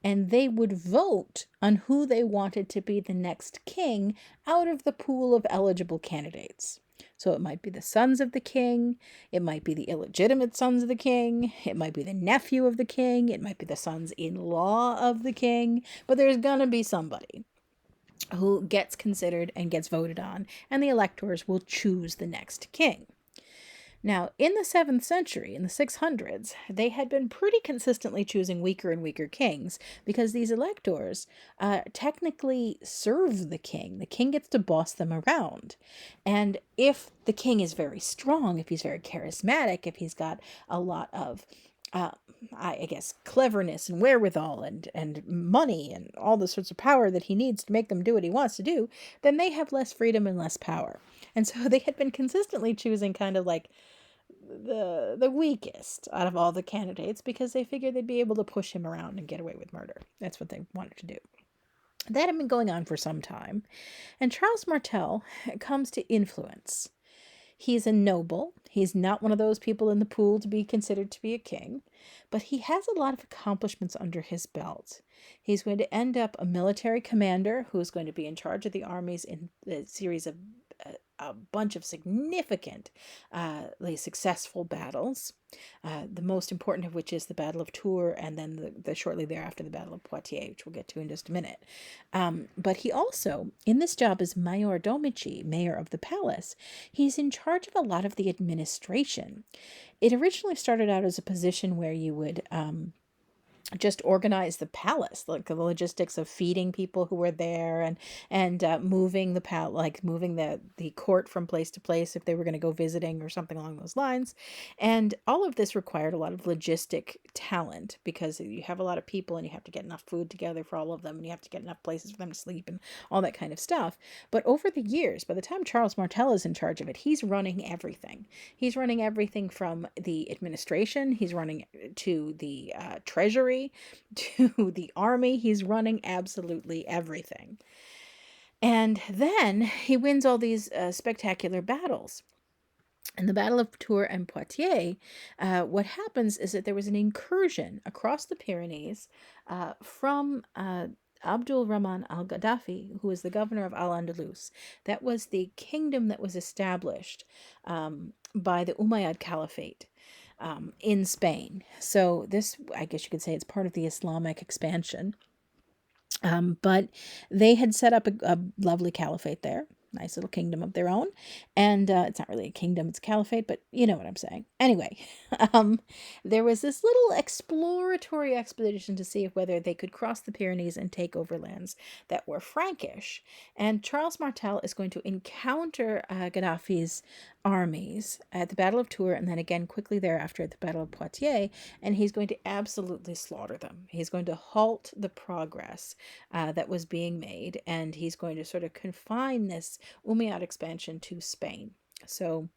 And they would vote on who they wanted to be the next king out of the pool of eligible candidates. So it might be the sons of the king, it might be the illegitimate sons of the king, it might be the nephew of the king, it might be the sons-in-law of the king, but there's gonna be somebody who gets considered and gets voted on, and the electors will choose the next king. Now, in the 7th century, in the 600s, they had been pretty consistently choosing weaker and weaker kings because these electors technically serve the king. The king gets to boss them around. And if the king is very strong, if he's very charismatic, if he's got a lot of I guess, cleverness and wherewithal and money and all the sorts of power that he needs to make them do what he wants to do, then they have less freedom and less power. And so they had been consistently choosing kind of like the weakest out of all the candidates because they figured they'd be able to push him around and get away with murder. That's what they wanted to do. That had been going on for some time. And Charles Martel comes to influence. He's a noble. He's not one of those people in the pool to be considered to be a king, but he has a lot of accomplishments under his belt. He's going to end up a military commander who is going to be in charge of the armies in a series of a bunch of significant, successful battles. The most important of which is the Battle of Tours, and then the shortly thereafter the Battle of Poitiers, which we'll get to in just a minute. But he also, in this job as Maior Domici, mayor of the palace, he's in charge of a lot of the administration. It originally started out as a position where you would just organize the palace, like the logistics of feeding people who were there, and moving moving the court from place to place if they were going to go visiting or something along those lines. And all of this required a lot of logistic talent, because you have a lot of people and you have to get enough food together for all of them, and you have to get enough places for them to sleep and all that kind of stuff. But over the years, by the time Charles Martel is in charge of it, he's running everything. He's running everything from the administration, he's running to the treasury, to the army. He's running absolutely everything. And then he wins all these spectacular battles. In the Battle of Tours and Poitiers, what happens is that there was an incursion across the Pyrenees from Abdul Rahman al-Gaddafi, who was the governor of Al-Andalus. That was the kingdom that was established by the Umayyad Caliphate in Spain. So this, I guess you could say, it's part of the Islamic expansion. But they had set up a lovely caliphate there, nice little kingdom of their own. And it's not really a kingdom, it's a caliphate, but you know what I'm saying. Anyway, there was this little exploratory expedition to see whether they could cross the Pyrenees and take over lands that were Frankish. And Charles Martel is going to encounter Gaddafi's armies at the Battle of Tours, and then again quickly thereafter at the Battle of Poitiers, and he's going to absolutely slaughter them. He's going to halt the progress that was being made, and he's going to sort of confine this Umayyad expansion to Spain. So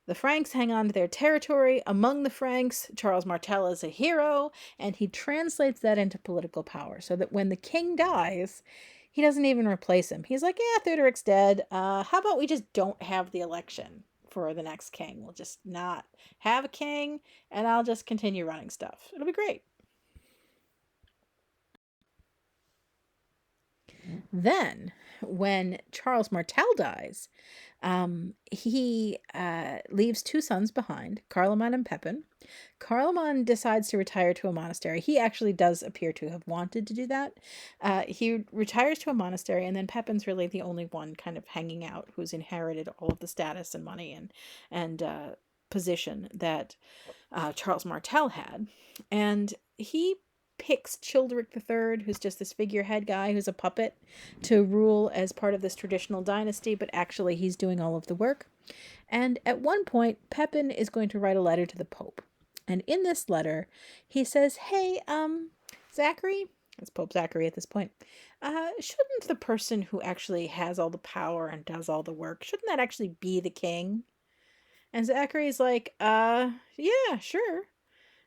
the Franks hang on to their territory. Among the Franks, Charles Martel is a hero, and he translates that into political power, so that when the king dies, he doesn't even replace him. He's like, yeah, Theodoric's dead. How about we just don't have the election for the next king? We'll just not have a king, and I'll just continue running stuff. It'll be great. Then, when Charles Martel dies, he leaves two sons behind, Carloman and Pepin. Carloman decides to retire to a monastery. He actually does appear to have wanted to do that. He retires to a monastery, and then Pepin's really the only one kind of hanging out who's inherited all of the status and money and position that Charles Martel had. And he picks Childeric III, who's just this figurehead guy who's a puppet, to rule as part of this traditional dynasty, but actually he's doing all of the work. And at one point, Pepin is going to write a letter to the Pope. And in this letter, he says, hey, Zachary, it's Pope Zachary at this point, shouldn't the person who actually has all the power and does all the work, shouldn't that actually be the king? And Zachary's like, yeah, sure.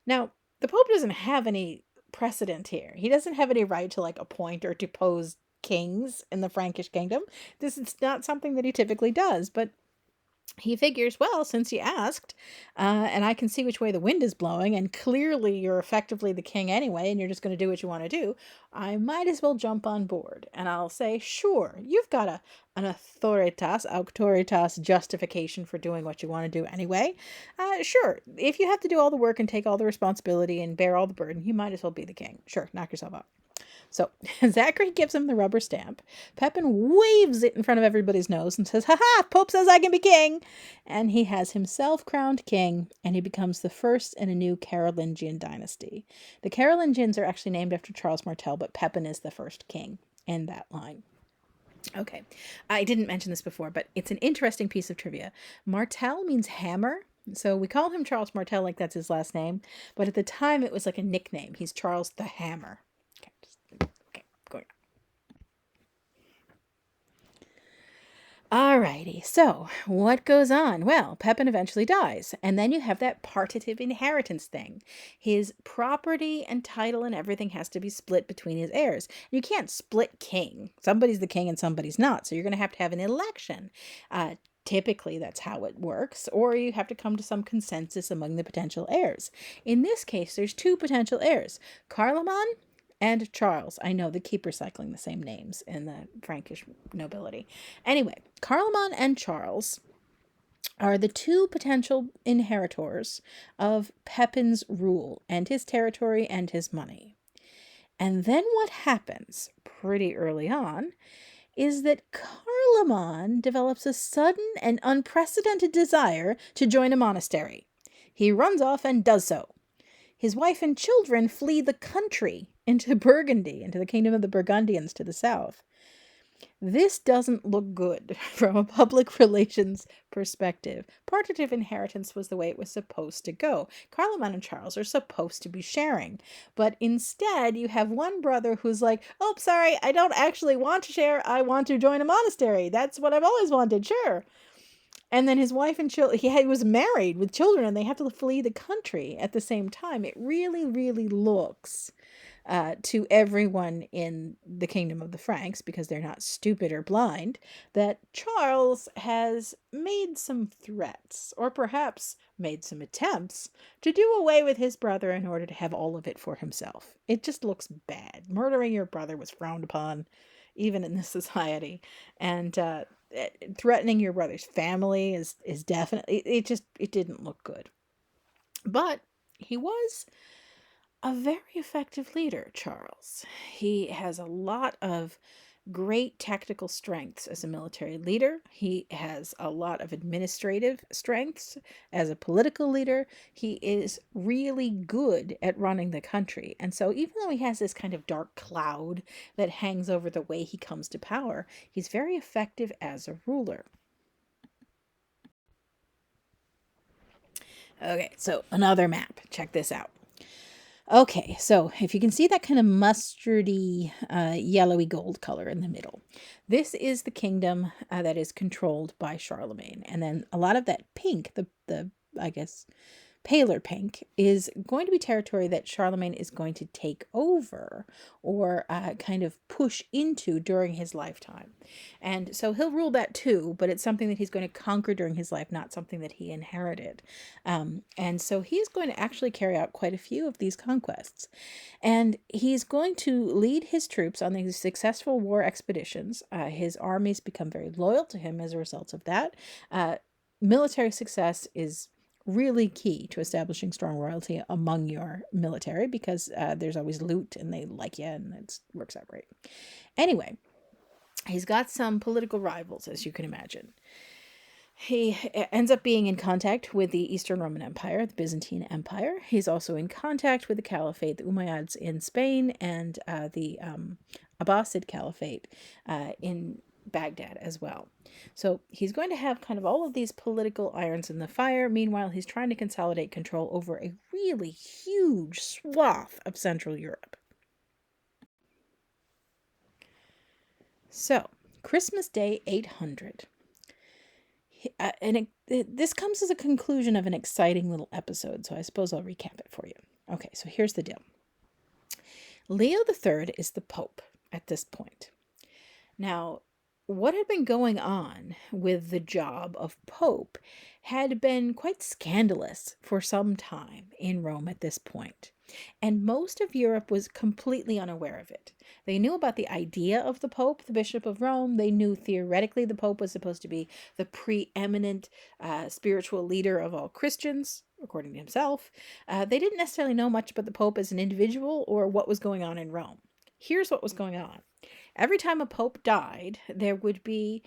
Now, the Pope doesn't have any precedent here. He doesn't have any right to appoint or depose kings in the Frankish kingdom. This is not something that he typically does, but he figures, well, since you asked, and I can see which way the wind is blowing, and clearly you're effectively the king anyway, and you're just going to do what you want to do, I might as well jump on board. And I'll say, sure, you've got an auctoritas justification for doing what you want to do anyway. Sure, if you have to do all the work and take all the responsibility and bear all the burden, you might as well be the king. Sure, knock yourself out. So Zachary gives him the rubber stamp. Pepin waves it in front of everybody's nose and says, "Ha-ha, Pope says I can be king." And he has himself crowned king, and he becomes the first in a new Carolingian dynasty. The Carolingians are actually named after Charles Martel, but Pepin is the first king in that line. Okay, I didn't mention this before, but it's an interesting piece of trivia. Martel means hammer. So we call him Charles Martel like that's his last name, but at the time it was like a nickname. He's Charles the Hammer. Alrighty, so what goes on? Well, Pepin eventually dies, and then you have that partitive inheritance thing. His property and title and everything has to be split between his heirs. You can't split king. Somebody's the king and somebody's not, so you're going to have an election. Typically, that's how it works, or you have to come to some consensus among the potential heirs. In this case, there's two potential heirs, Carloman and Charles. I know they keep recycling the same names in the Frankish nobility. Anyway, Carloman and Charles are the two potential inheritors of Pepin's rule and his territory and his money. And then what happens pretty early on is that Carloman develops a sudden and unprecedented desire to join a monastery. He runs off and does so. His wife and children flee the country into Burgundy, into the kingdom of the Burgundians to the south. This doesn't look good from a public relations perspective. Partative inheritance was the way it was supposed to go. Carloman and Charles are supposed to be sharing. But instead, you have one brother who's like, oh, sorry, I don't actually want to share. I want to join a monastery. That's what I've always wanted, sure. And then his wife and children, he was married with children, and they have to flee the country at the same time. It really, really looks to everyone in the kingdom of the Franks, because they're not stupid or blind, that Charles has made some threats, or perhaps made some attempts, to do away with his brother in order to have all of it for himself. It just looks bad. Murdering your brother was frowned upon, even in this society. And threatening your brother's family is definitely, it didn't look good. But he was a very effective leader, Charles. He has a lot of great tactical strengths as a military leader. He has a lot of administrative strengths as a political leader. He is really good at running the country. And so even though he has this kind of dark cloud that hangs over the way he comes to power, he's very effective as a ruler. Okay, so another map. Check this out. Okay, so if you can see that kind of mustardy, yellowy gold color in the middle, this is the kingdom that is controlled by Charlemagne. And then a lot of that pink, the I guess, paler pink, is going to be territory that Charlemagne is going to take over or kind of push into during his lifetime. And so he'll rule that too, but it's something that he's going to conquer during his life, not something that he inherited. And so he's going to actually carry out quite a few of these conquests. And he's going to lead his troops on these successful war expeditions. His armies become very loyal to him as a result of that. Military success is really key to establishing strong royalty among your military, because there's always loot and they like you, and it works out great. Anyway, he's got some political rivals, as you can imagine. He ends up being in contact with the Eastern Roman Empire, the Byzantine Empire. He's also in contact with the Caliphate, the Umayyads in Spain, and the Abbasid Caliphate in Baghdad as well. So he's going to have kind of all of these political irons in the fire. Meanwhile, he's trying to consolidate control over a really huge swath of Central Europe. So, Christmas Day 800. This comes as a conclusion of an exciting little episode, so I suppose I'll recap it for you. Okay, so here's the deal. Leo III is the Pope at this point. Now, what had been going on with the job of Pope had been quite scandalous for some time in Rome at this point, and most of Europe was completely unaware of it. They knew about the idea of the Pope, the Bishop of Rome. They knew theoretically the Pope was supposed to be the preeminent spiritual leader of all Christians, according to himself. They didn't necessarily know much about the Pope as an individual or what was going on in Rome. Here's what was going on. Every time a pope died, there would be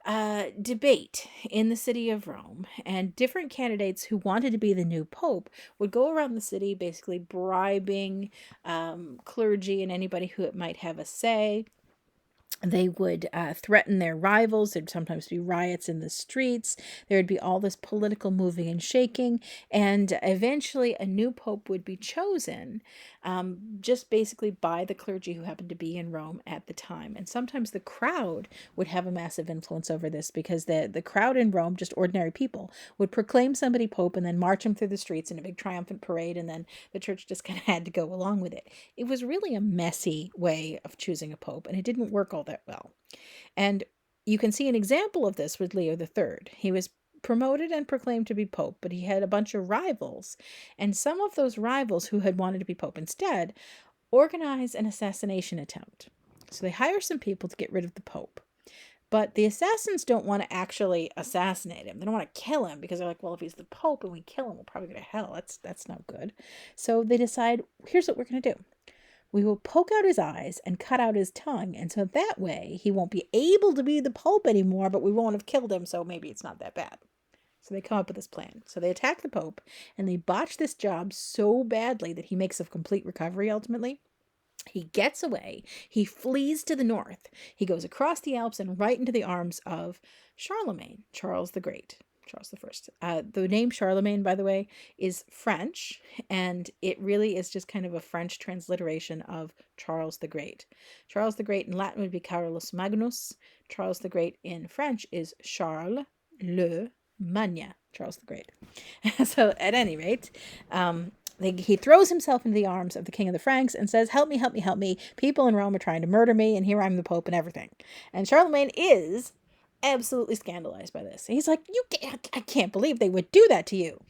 debate in the city of Rome, and different candidates who wanted to be the new pope would go around the city basically bribing clergy and anybody who might have a say. They would threaten their rivals. There'd sometimes be riots in the streets. There would be all this political moving and shaking. And eventually a new pope would be chosen just basically by the clergy who happened to be in Rome at the time. And sometimes the crowd would have a massive influence over this, because the crowd in Rome, just ordinary people, would proclaim somebody pope and then march him through the streets in a big triumphant parade. And then the church just kind of had to go along with it. It was really a messy way of choosing a pope, and it didn't work all that well. And you can see an example of this with Leo III. He was promoted and proclaimed to be pope, but he had a bunch of rivals. And some of those rivals who had wanted to be pope instead organized an assassination attempt. So they hire some people to get rid of the pope. But the assassins don't want to actually assassinate him. They don't want to kill him because they're like, well, if he's the pope and we kill him, we'll probably go to hell. That's not good. So they decide, here's what we're going to do. We will poke out his eyes and cut out his tongue, and so that way he won't be able to be the pope anymore, but we won't have killed him, so maybe it's not that bad. So they come up with this plan. So they attack the pope, and they botch this job so badly that he makes a complete recovery ultimately. He gets away. He flees to the north. He goes across the Alps and right into the arms of Charlemagne, Charles the Great. Charles I. The name Charlemagne, by the way, is French, and it really is just kind of a French transliteration of Charles the Great. Charles the Great in Latin would be Carolus Magnus. Charles the Great in French is Charles le Magne, Charles the Great. So at any rate, he throws himself into the arms of the king of the Franks and says, help me, help me, help me. People in Rome are trying to murder me, and here I'm the pope and everything. And Charlemagne is absolutely scandalized by this. He's like, I can't believe they would do that to you.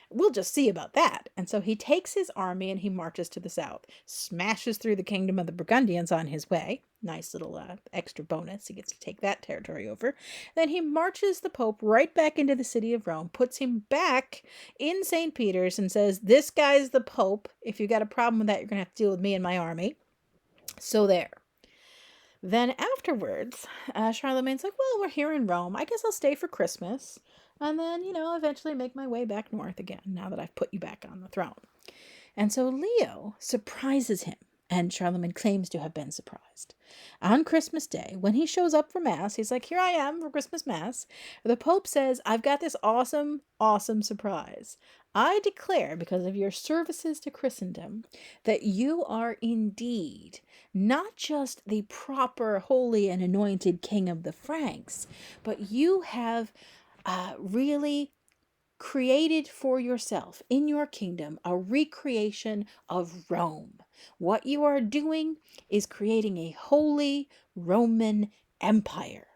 We'll just see about that. And so he takes his army and he marches to the south, smashes through the kingdom of the Burgundians on his way. Nice little extra bonus. He gets to take that territory over. Then he marches the Pope right back into the city of Rome, puts him back in St. Peter's and says, this guy's the Pope. If you got a problem with that, you're going to have to deal with me and my army. So there. Then afterwards, Charlemagne's like, well, we're here in Rome. I guess I'll stay for Christmas. And then, eventually make my way back north again, now that I've put you back on the throne. And so Leo surprises him, and Charlemagne claims to have been surprised. On Christmas Day, when he shows up for Mass, he's like, here I am for Christmas Mass. The Pope says, I've got this awesome, awesome surprise. I declare, because of your services to Christendom, that you are indeed not just the proper, holy, and anointed king of the Franks, but you have really created for yourself in your kingdom a recreation of Rome. What you are doing is creating a holy Roman Empire.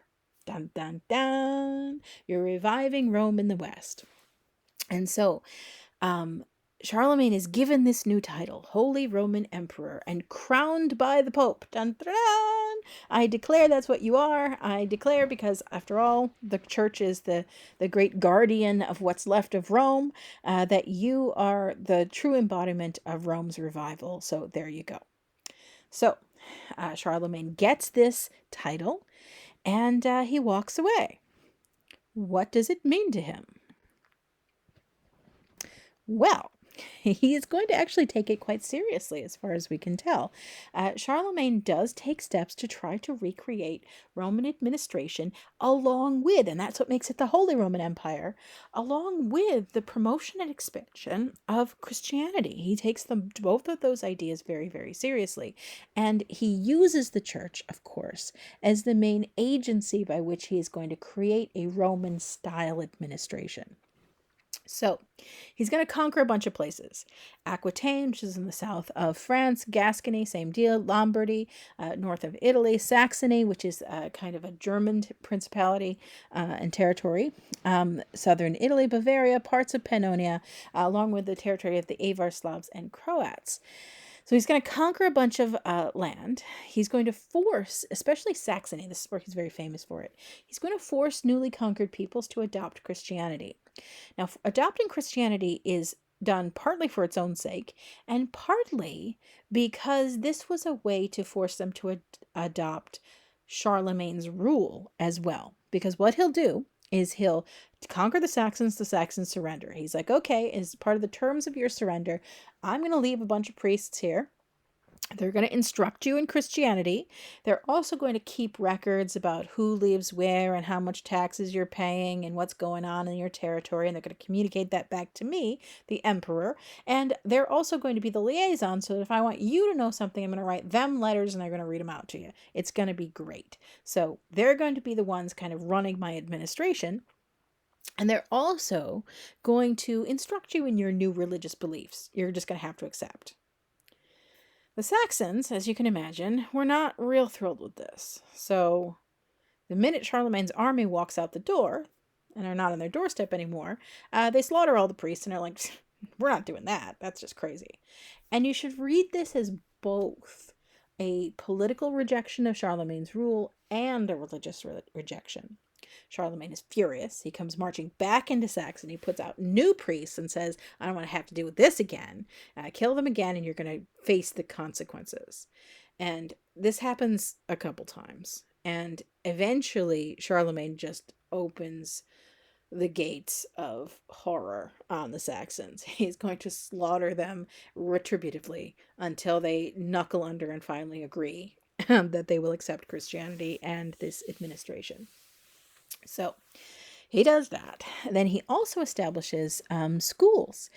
Dun, dun, dun. You're reviving Rome in the West. And so, Charlemagne is given this new title, Holy Roman Emperor, and crowned by the Pope. Dun, dun, dun. I declare that's what you are. I declare because, after all, the church is the great guardian of what's left of Rome, that you are the true embodiment of Rome's revival. So there you go. So Charlemagne gets this title, and he walks away. What does it mean to him? Well, he is going to actually take it quite seriously, as far as we can tell. Charlemagne does take steps to try to recreate Roman administration along with, and that's what makes it the Holy Roman Empire, along with the promotion and expansion of Christianity. He takes both of those ideas very, very seriously. And he uses the church, of course, as the main agency by which he is going to create a Roman-style administration. So he's going to conquer a bunch of places. Aquitaine, which is in the south of France, Gascony, same deal, Lombardy, north of Italy, Saxony, which is kind of a German principality and territory, southern Italy, Bavaria, parts of Pannonia, along with the territory of the Avar Slavs and Croats. So he's going to conquer a bunch of land. He's going to force, especially Saxony, this is where he's very famous for it, he's going to force newly conquered peoples to adopt Christianity. Now, adopting Christianity is done partly for its own sake, and partly because this was a way to force them to adopt Charlemagne's rule as well. Because what he'll do is he'll conquer the Saxons surrender. He's like, okay, as part of the terms of your surrender, I'm going to leave a bunch of priests here. They're going to instruct you in Christianity. They're also going to keep records about who lives where and how much taxes you're paying and what's going on in your territory. And they're going to communicate that back to me, the emperor. And they're also going to be the liaison, so that if I want you to know something, I'm going to write them letters and they're going to read them out to you. It's going to be great. So they're going to be the ones kind of running my administration. And they're also going to instruct you in your new religious beliefs. You're just going to have to accept. The Saxons, as you can imagine, were not real thrilled with this. So The minute Charlemagne's army walks out the door, and are not on their doorstep anymore, they slaughter all the priests and are like, we're not doing that. That's just crazy. And you should read this as both a political rejection of Charlemagne's rule and a religious rejection. Charlemagne is furious. He comes marching back into Saxony, puts out new priests, and says, I don't want to have to deal with this again. Kill them again, and you're going to face the consequences. And this happens a couple times. And eventually, Charlemagne just opens the gates of horror on the Saxons. He's going to slaughter them retributively until they knuckle under and finally agree that they will accept Christianity and this administration. So he does that. Then he also establishes schools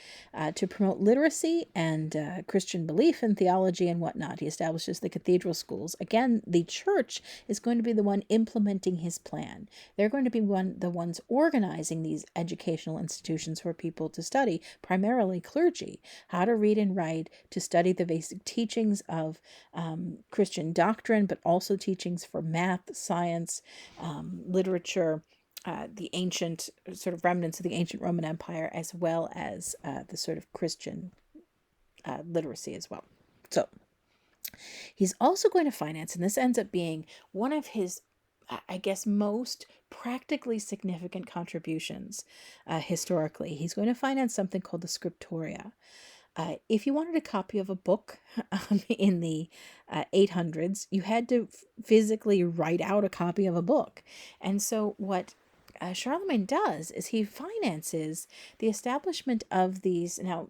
to promote literacy and Christian belief and theology and whatnot. He establishes the cathedral schools. Again, the church is going to be the one implementing his plan. They're going to be the ones organizing these educational institutions for people to study, primarily clergy, how to read and write, to study the basic teachings of Christian doctrine, but also teachings for math, science, literature, the ancient sort of remnants of the ancient Roman Empire, as well as the sort of Christian literacy as well. So he's also going to finance, and this ends up being one of his, I guess, most practically significant contributions historically. He's going to finance something called the Scriptoria. If you wanted a copy of a book in the 800s, you had to physically write out a copy of a book. And so what Charlemagne does is he finances the establishment of these. Now,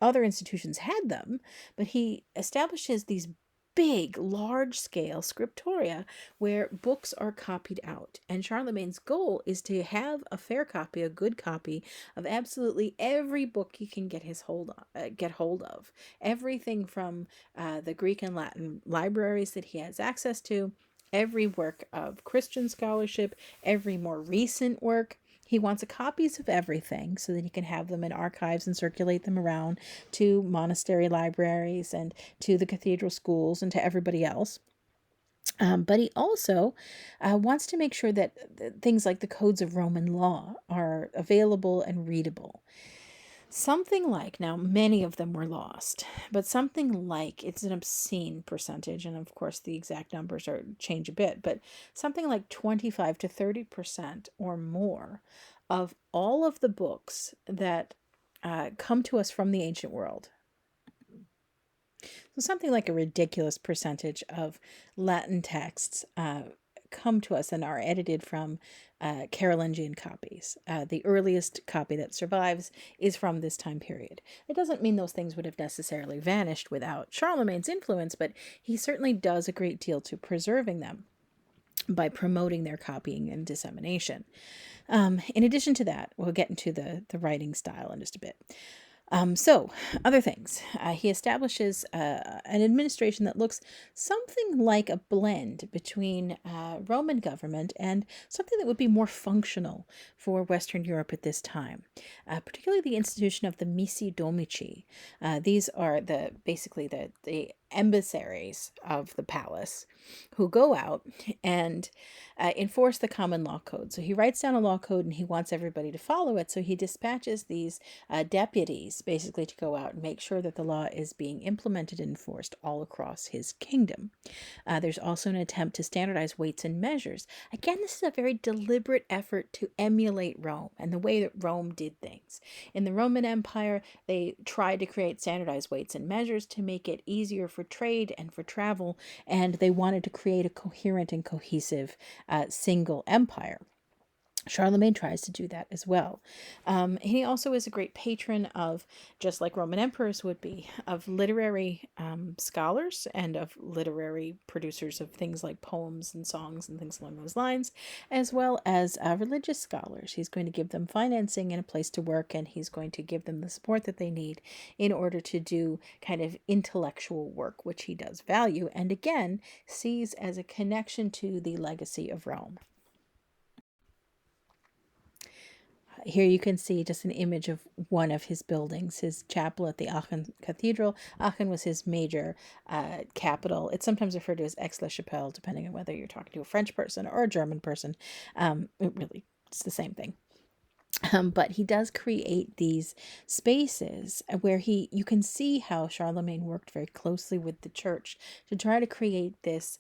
other institutions had them, but he establishes these big, large-scale scriptoria where books are copied out. And Charlemagne's goal is to have a fair copy, a good copy of absolutely every book he can get hold of. Everything from the Greek and Latin libraries that he has access to, every work of Christian scholarship, every more recent work. He wants copies of everything so that he can have them in archives and circulate them around to monastery libraries and to the cathedral schools and to everybody else. But he also wants to make sure that things like the codes of Roman law are available and readable. Something like, now many of them were lost, but something like, it's an obscene percentage, and of course the exact numbers change a bit, but something like 25 to 30% or more of all of the books that come to us from the ancient world. So something like a ridiculous percentage of Latin texts come to us and are edited from Carolingian copies. The earliest copy that survives is from this time period. It doesn't mean those things would have necessarily vanished without Charlemagne's influence, but he certainly does a great deal to preserving them by promoting their copying and dissemination. In addition to that, we'll get into the writing style in just a bit. So, other things. He establishes an administration that looks something like a blend between Roman government and something that would be more functional for Western Europe at this time, particularly the institution of the missi domici. These are basically the emissaries of the palace who go out and enforce the common law code. So he writes down a law code and he wants everybody to follow it. So he dispatches these deputies basically to go out and make sure that the law is being implemented and enforced all across his kingdom. There's also an attempt to standardize weights and measures. Again, this is a very deliberate effort to emulate Rome and the way that Rome did things. In the Roman Empire, they tried to create standardized weights and measures to make it easier for trade and for travel, and they wanted to create a coherent and cohesive single empire. Charlemagne tries to do that as well. He also is a great patron of, just like Roman emperors would be, of literary scholars and of literary producers of things like poems and songs and things along those lines, as well as religious scholars. He's going to give them financing and a place to work, and he's going to give them the support that they need in order to do kind of intellectual work, which he does value, and again, sees as a connection to the legacy of Rome. Here you can see just an image of one of his buildings, his chapel at the Aachen Cathedral. Aachen was his major capital. It's sometimes referred to as Aix-la-Chapelle, depending on whether you're talking to a French person or a German person. It's the same thing. But he does create these spaces where you can see how Charlemagne worked very closely with the church to try to create this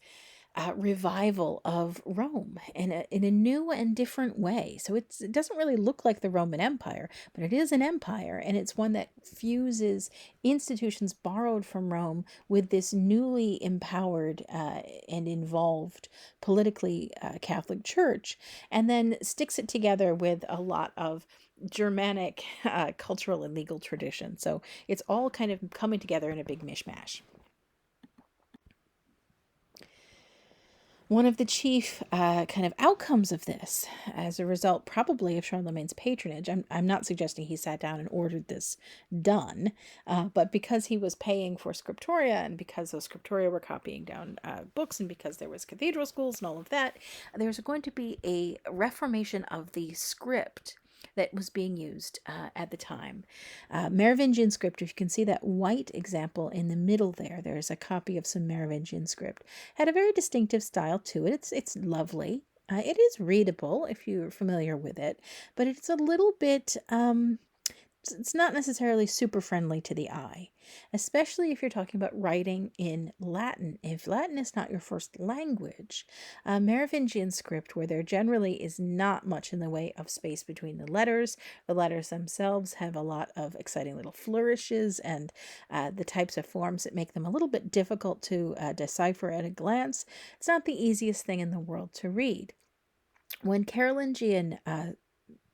revival of Rome in a new and different way. So it doesn't really look like the Roman Empire, but it is an empire, and it's one that fuses institutions borrowed from Rome with this newly empowered and involved politically Catholic Church, and then sticks it together with a lot of Germanic cultural and legal tradition. So it's all kind of coming together in a big mishmash. One of the chief kind of outcomes of this, as a result probably of Charlemagne's patronage, I'm not suggesting he sat down and ordered this done, but because he was paying for scriptoria, and because those scriptoria were copying down books, and because there was cathedral schools and all of that, there's going to be a reformation of the script that was being used at the time. Merovingian script, if you can see that white example in the middle there's a copy of some Merovingian script. Had a very distinctive style to it. It's lovely. It is readable if you're familiar with it, but it's a little bit it's not necessarily super friendly to the eye, especially if you're talking about writing in Latin. If Latin is not your first language, Merovingian script, where there generally is not much in the way of space between the letters themselves have a lot of exciting little flourishes and the types of forms that make them a little bit difficult to decipher at a glance. It's not the easiest thing in the world to read. When Carolingian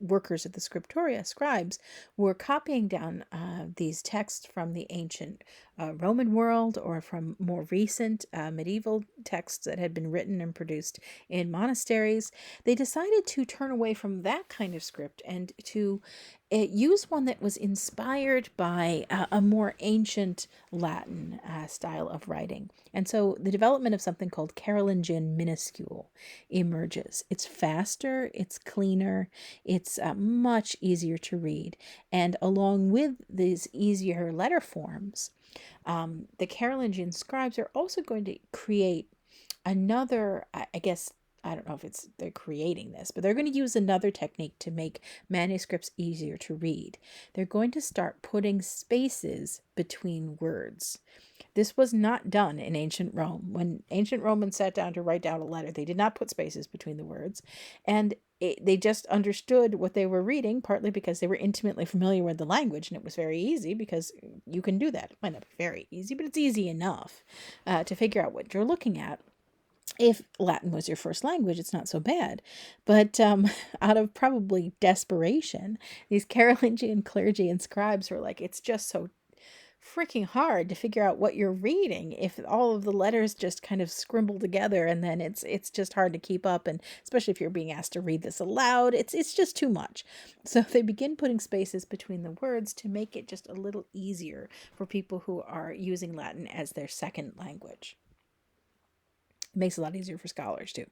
workers at the scriptoria, scribes, were copying down these texts from the ancient Roman world, or from more recent medieval texts that had been written and produced in monasteries. They decided to turn away from that kind of script and to use one that was inspired by a more ancient Latin style of writing. And so the development of something called Carolingian minuscule emerges. It's faster, it's cleaner, it's much easier to read. And along with these easier letter forms, the Carolingian scribes are also going to create another, I guess, I don't know if they're creating this, but they're going to use another technique to make manuscripts easier to read. They're going to start putting spaces between words. This was not done in ancient Rome. When ancient Romans sat down to write down a letter, they did not put spaces between the words, and they just understood what they were reading, partly because they were intimately familiar with the language, and it was very easy because you can do that. It might not be very easy, but it's easy enough to figure out what you're looking at. If Latin was your first language, it's not so bad. But out of probably desperation, these Carolingian clergy and scribes were like, it's just so freaking hard to figure out what you're reading if all of the letters just kind of scribble together, and then it's just hard to keep up, and especially if you're being asked to read this aloud, it's just too much. So they begin putting spaces between the words to make it just a little easier for people who are using Latin as their second language. It makes it a lot easier for scholars too.